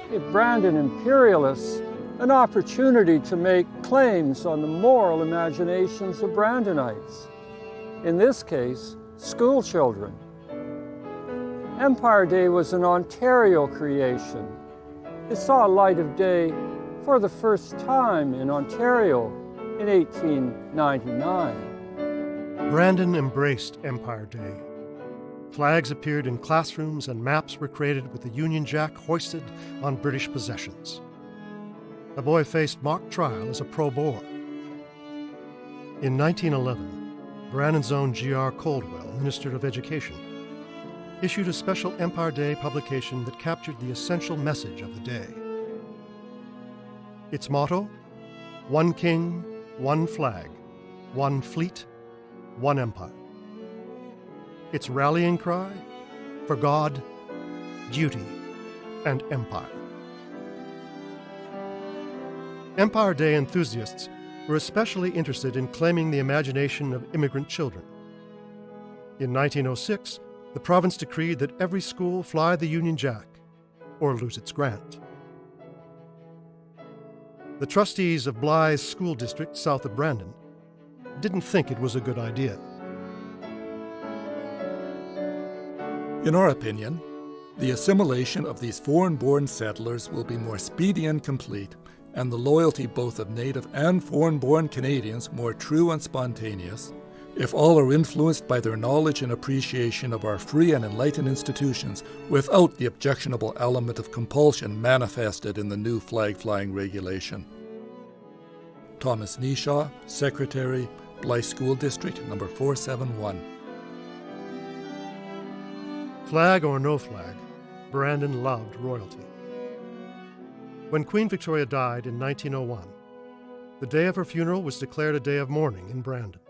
gave Brandon imperialists an opportunity to make claims on the moral imaginations of Brandonites, in this case, school children. Empire Day was an Ontario creation. It saw light of day for the first time in Ontario in 1899. Brandon embraced Empire Day. Flags appeared in classrooms and maps were created with the Union Jack hoisted on British possessions. The boy faced mock trial as a pro-Boer. In 1911, Brandon's own G.R. Coldwell, Minister of Education, issued a special Empire Day publication that captured the essential message of the day. Its motto, "One king, one flag, one fleet, one empire." Its rallying cry, "For God, duty, and empire." Empire Day enthusiasts were especially interested in claiming the imagination of immigrant children. In 1906, the province decreed that every school fly the Union Jack or lose its grant. The trustees of Blythe's school district south of Brandon didn't think it was a good idea. In our opinion, the assimilation of these foreign-born settlers will be more speedy and complete, and the loyalty both of native and foreign-born Canadians more true and spontaneous, if all are influenced by their knowledge and appreciation of our free and enlightened institutions without the objectionable element of compulsion manifested in the new flag-flying regulation. Thomas Nishaw, Secretary, Blythe School District, number 471. Flag or no flag, Brandon loved royalty. When Queen Victoria died in 1901, the day of her funeral was declared a day of mourning in Brandon.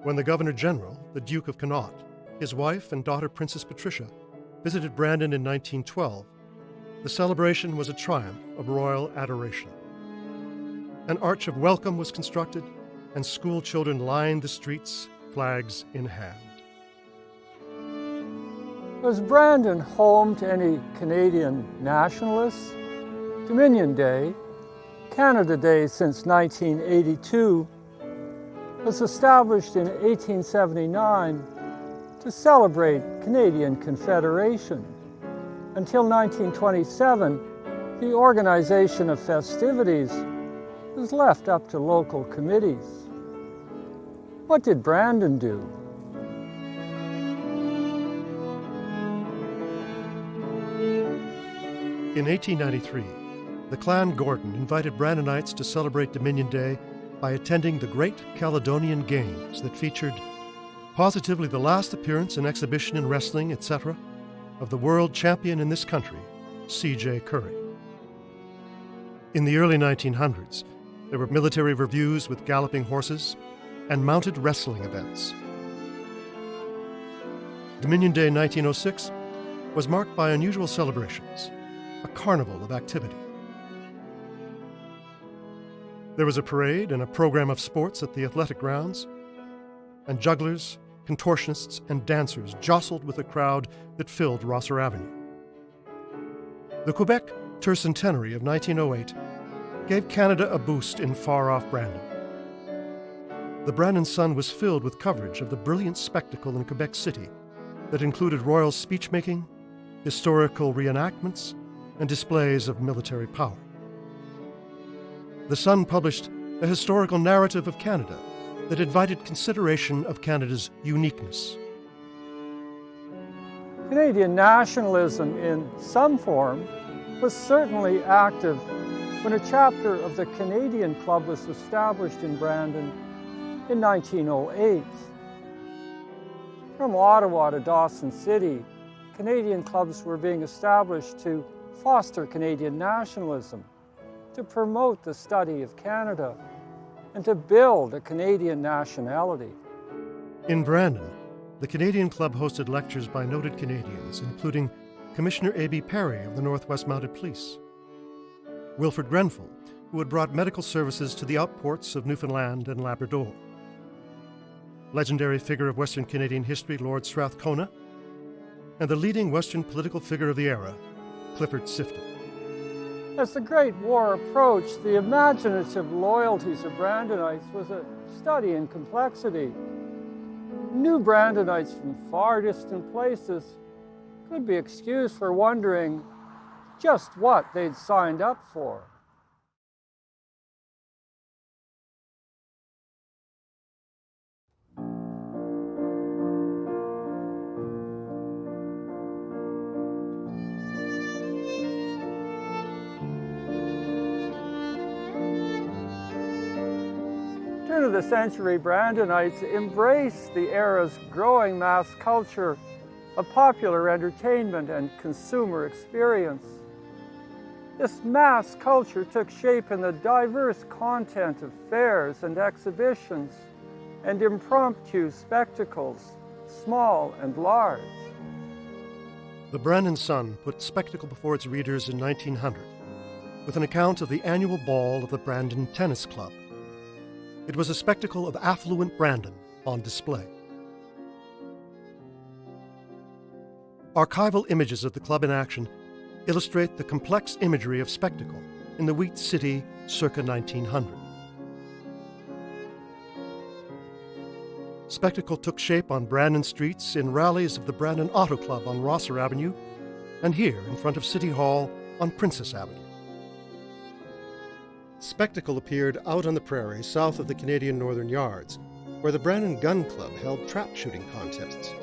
When the Governor-General, the Duke of Connaught, his wife and daughter Princess Patricia, visited Brandon in 1912, the celebration was a triumph of royal adoration. An arch of welcome was constructed, and school children lined the streets, flags in hand. Was Brandon home to any Canadian nationalists? Dominion Day, Canada Day since 1982, was established in 1879 to celebrate Canadian Confederation. Until 1927, the organization of festivities was left up to local committees. What did Brandon do? In 1893, the Clan Gordon invited Brandonites to celebrate Dominion Day by attending the Great Caledonian Games that featured positively the last appearance and exhibition in wrestling, etc., of the world champion in this country, C.J. Curry. In the early 1900s, there were military reviews with galloping horses and mounted wrestling events. Dominion Day 1906 was marked by unusual celebrations, a carnival of activity. There was a parade and a program of sports at the athletic grounds, and jugglers, contortionists, and dancers jostled with a crowd that filled Rosser Avenue. The Quebec Tercentenary of 1908 gave Canada a boost in far-off Brandon. The Brandon Sun was filled with coverage of the brilliant spectacle in Quebec City that included royal speechmaking, historical reenactments, and displays of military power. The Sun published a historical narrative of Canada that invited consideration of Canada's uniqueness. Canadian nationalism in some form was certainly active when a chapter of the Canadian Club was established in Brandon in 1908. From Ottawa to Dawson City, Canadian clubs were being established to foster Canadian nationalism, to promote the study of Canada, and to build a Canadian nationality. In Brandon, the Canadian Club hosted lectures by noted Canadians, including Commissioner A.B. Perry of the Northwest Mounted Police, Wilfred Grenfell, who had brought medical services to the outports of Newfoundland and Labrador, legendary figure of Western Canadian history Lord Strathcona, and the leading Western political figure of the era, Clifford Sifton. As the Great War approached, the imaginative loyalties of Brandonites was a study in complexity. New Brandonites from far distant places could be excused for wondering just what they'd signed up for. Turn-of-the-century Brandonites embraced the era's growing mass culture of popular entertainment and consumer experience. This mass culture took shape in the diverse content of fairs and exhibitions and impromptu spectacles, small and large. The Brandon Sun put spectacle before its readers in 1900 with an account of the annual ball of the Brandon Tennis Club. It was a spectacle of affluent Brandon on display. Archival images of the club in action illustrate the complex imagery of spectacle in the Wheat City circa 1900. Spectacle took shape on Brandon streets in rallies of the Brandon Auto Club on Rosser Avenue and here in front of City Hall on Princess Avenue. Spectacle appeared out on the prairie south of the Canadian Northern Yards, where the Brandon Gun Club held trap shooting contests.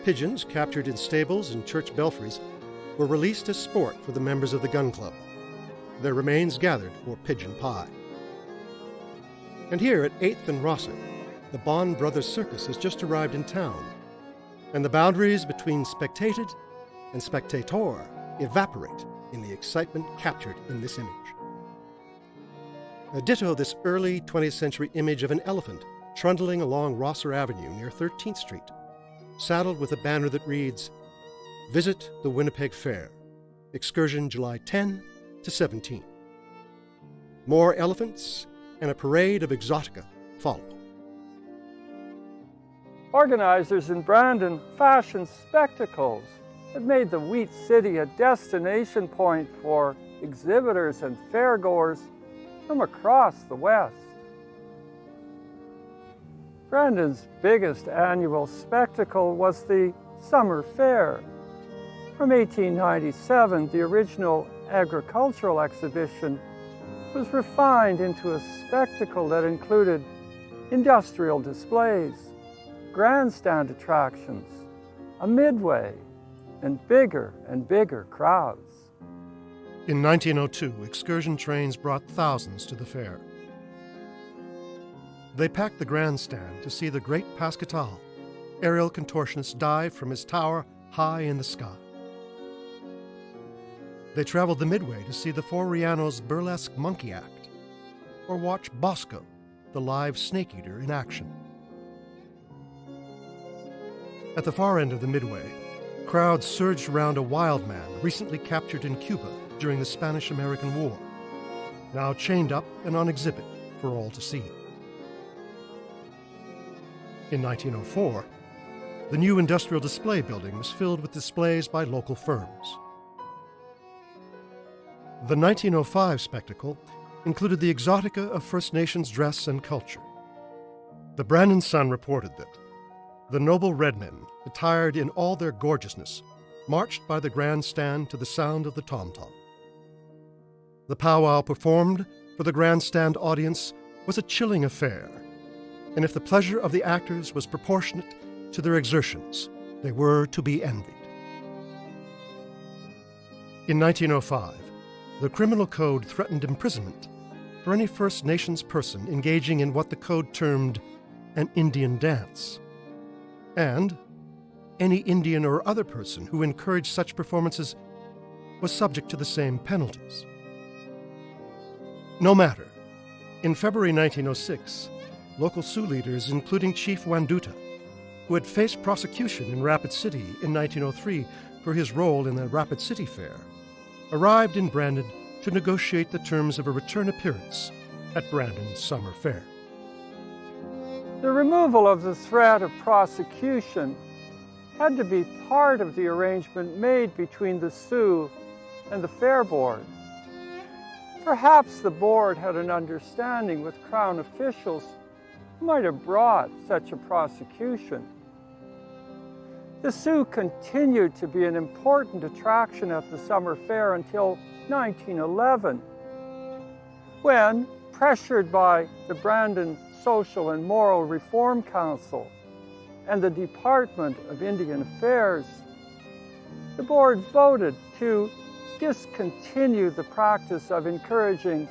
Pigeons captured in stables and church belfries were released as sport for the members of the gun club. Their remains gathered for pigeon pie. And here at 8th and Rosser, the Bond Brothers Circus has just arrived in town, and the boundaries between spectated and spectator evaporate in the excitement captured in this image. Ditto this early 20th century image of an elephant trundling along Rosser Avenue near 13th Street, saddled with a banner that reads, "Visit the Winnipeg Fair, excursion July 10 to 17. More elephants and a parade of exotica follow." Organizers in Brandon fashioned spectacles that made the Wheat City a destination point for exhibitors and fairgoers from across the West. Brandon's biggest annual spectacle was the Summer Fair. From 1897, the original agricultural exhibition was refined into a spectacle that included industrial displays, grandstand attractions, a midway, and bigger crowds. In 1902, excursion trains brought thousands to the fair. They packed the grandstand to see the great Pascatal, aerial contortionist, dive from his tower high in the sky. They traveled the midway to see the Four Rianos burlesque monkey act, or watch Bosco, the live snake eater, in action. At the far end of the midway, crowds surged around a wild man recently captured in Cuba during the Spanish-American War, now chained up and on exhibit for all to see. In 1904, the new industrial display building was filled with displays by local firms. The 1905 spectacle included the exotica of First Nations dress and culture. The Brandon Sun reported that the noble red men, attired in all their gorgeousness, marched by the grandstand to the sound of the tom-tom. The powwow performed for the grandstand audience was a chilling affair, and if the pleasure of the actors was proportionate to their exertions, they were to be envied. In 1905, the criminal code threatened imprisonment for any First Nations person engaging in what the code termed an Indian dance, and any Indian or other person who encouraged such performances was subject to the same penalties. No matter. In February 1906, local Sioux leaders, including Chief Wanduta, who had faced prosecution in Rapid City in 1903 for his role in the Rapid City Fair, arrived in Brandon to negotiate the terms of a return appearance at Brandon's Summer Fair. The removal of the threat of prosecution had to be part of the arrangement made between the Sioux and the Fair Board. Perhaps the board had an understanding with Crown officials might have brought such a prosecution. The Sioux continued to be an important attraction at the summer fair until 1911, when, pressured by the Brandon Social and Moral Reform Council and the Department of Indian Affairs, the board voted to discontinue the practice of encouraging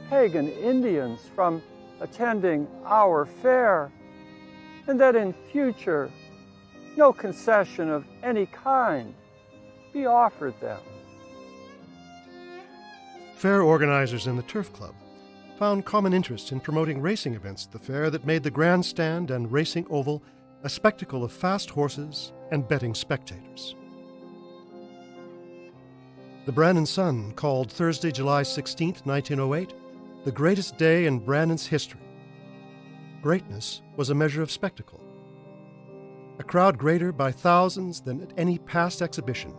pagan Indians from attending our fair, and that in future no concession of any kind be offered them. Fair organizers in the Turf Club found common interest in promoting racing events at the fair that made the grandstand and racing oval a spectacle of fast horses and betting spectators. The Brandon Sun called Thursday, July 16, 1908, the greatest day in Brandon's history. Greatness was a measure of spectacle. A crowd greater by thousands than at any past exhibition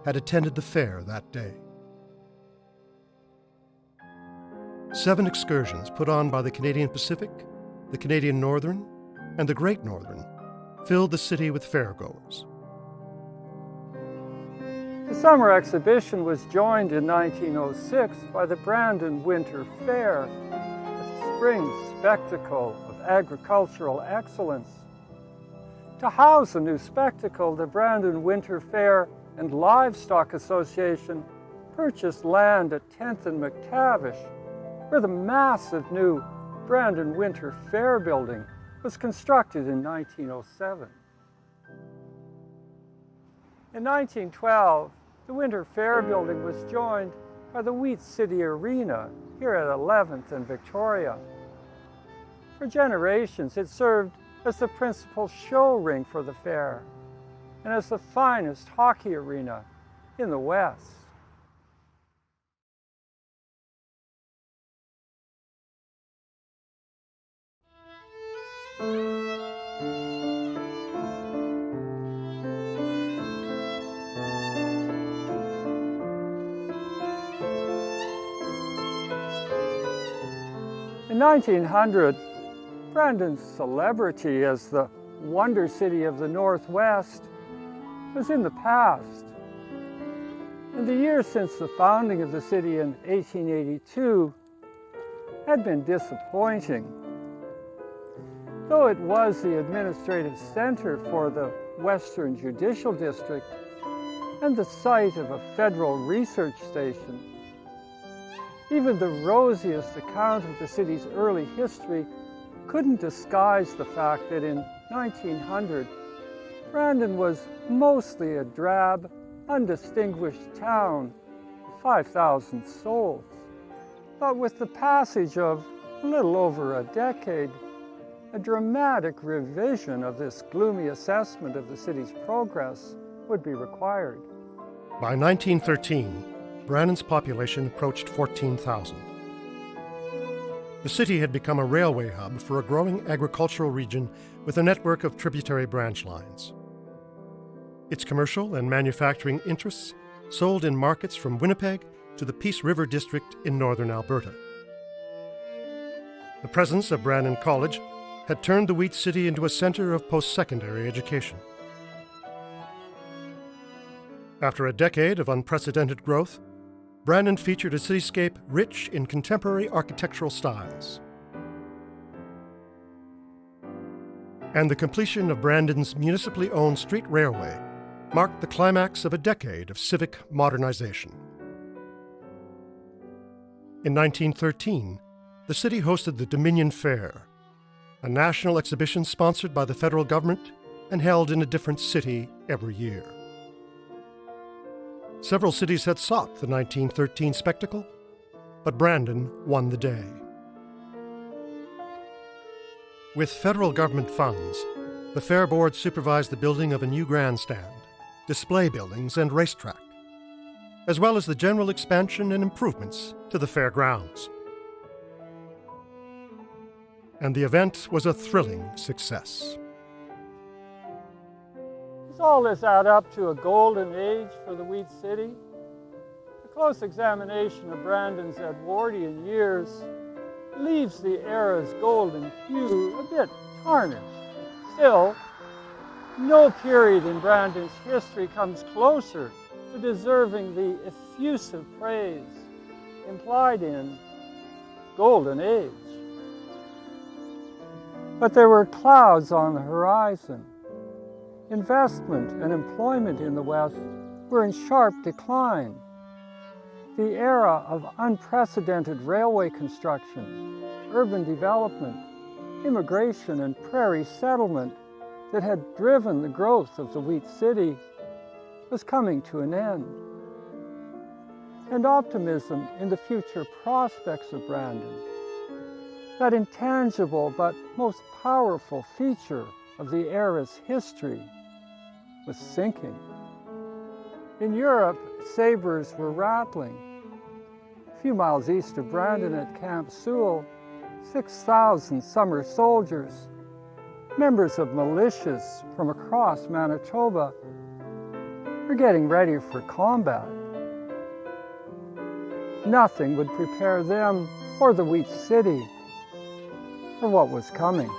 had attended the fair that day. 7 excursions put on by the Canadian Pacific, the Canadian Northern, and the Great Northern filled the city with fairgoers. The summer exhibition was joined in 1906 by the Brandon Winter Fair, a spring spectacle of agricultural excellence. To house the new spectacle, the Brandon Winter Fair and Livestock Association purchased land at 10th and McTavish, where the massive new Brandon Winter Fair building was constructed in 1907. In 1912, the Winter Fair building was joined by the Wheat City Arena here at 11th and Victoria. For generations, it served as the principal show ring for the fair and as the finest hockey arena in the West. In 1900, Brandon's celebrity as the Wonder City of the Northwest was in the past. And the years since the founding of the city in 1882 had been disappointing. Though it was the administrative center for the Western Judicial District and the site of a federal research station, even the rosiest account of the city's early history couldn't disguise the fact that in 1900, Brandon was mostly a drab, undistinguished town of 5,000 souls. But with the passage of a little over a decade, a dramatic revision of this gloomy assessment of the city's progress would be required. By 1913, Brandon's population approached 14,000. The city had become a railway hub for a growing agricultural region with a network of tributary branch lines. Its commercial and manufacturing interests sold in markets from Winnipeg to the Peace River District in northern Alberta. The presence of Brandon College had turned the Wheat City into a center of post-secondary education. After a decade of unprecedented growth, Brandon featured a cityscape rich in contemporary architectural styles. And the completion of Brandon's municipally owned street railway marked the climax of a decade of civic modernization. In 1913, the city hosted the Dominion Fair, a national exhibition sponsored by the federal government and held in a different city every year. Several cities had sought the 1913 spectacle, but Brandon won the day. With federal government funds, the Fair Board supervised the building of a new grandstand, display buildings, and racetrack, as well as the general expansion and improvements to the fairgrounds. And the event was a thrilling success. Does all this add up to a golden age for the Wheat City? A close examination of Brandon's Edwardian years leaves the era's golden hue a bit tarnished. Still, no period in Brandon's history comes closer to deserving the effusive praise implied in Golden Age. But there were clouds on the horizon. Investment and employment in the West were in sharp decline. The era of unprecedented railway construction, urban development, immigration, and prairie settlement that had driven the growth of the Wheat City was coming to an end. And optimism in the future prospects of Brandon, that intangible but most powerful feature of the era's history, was sinking. In Europe, sabers were rattling. A few miles east of Brandon at Camp Sewell, 6,000 summer soldiers, members of militias from across Manitoba, were getting ready for combat. Nothing would prepare them or the Wheat City for what was coming.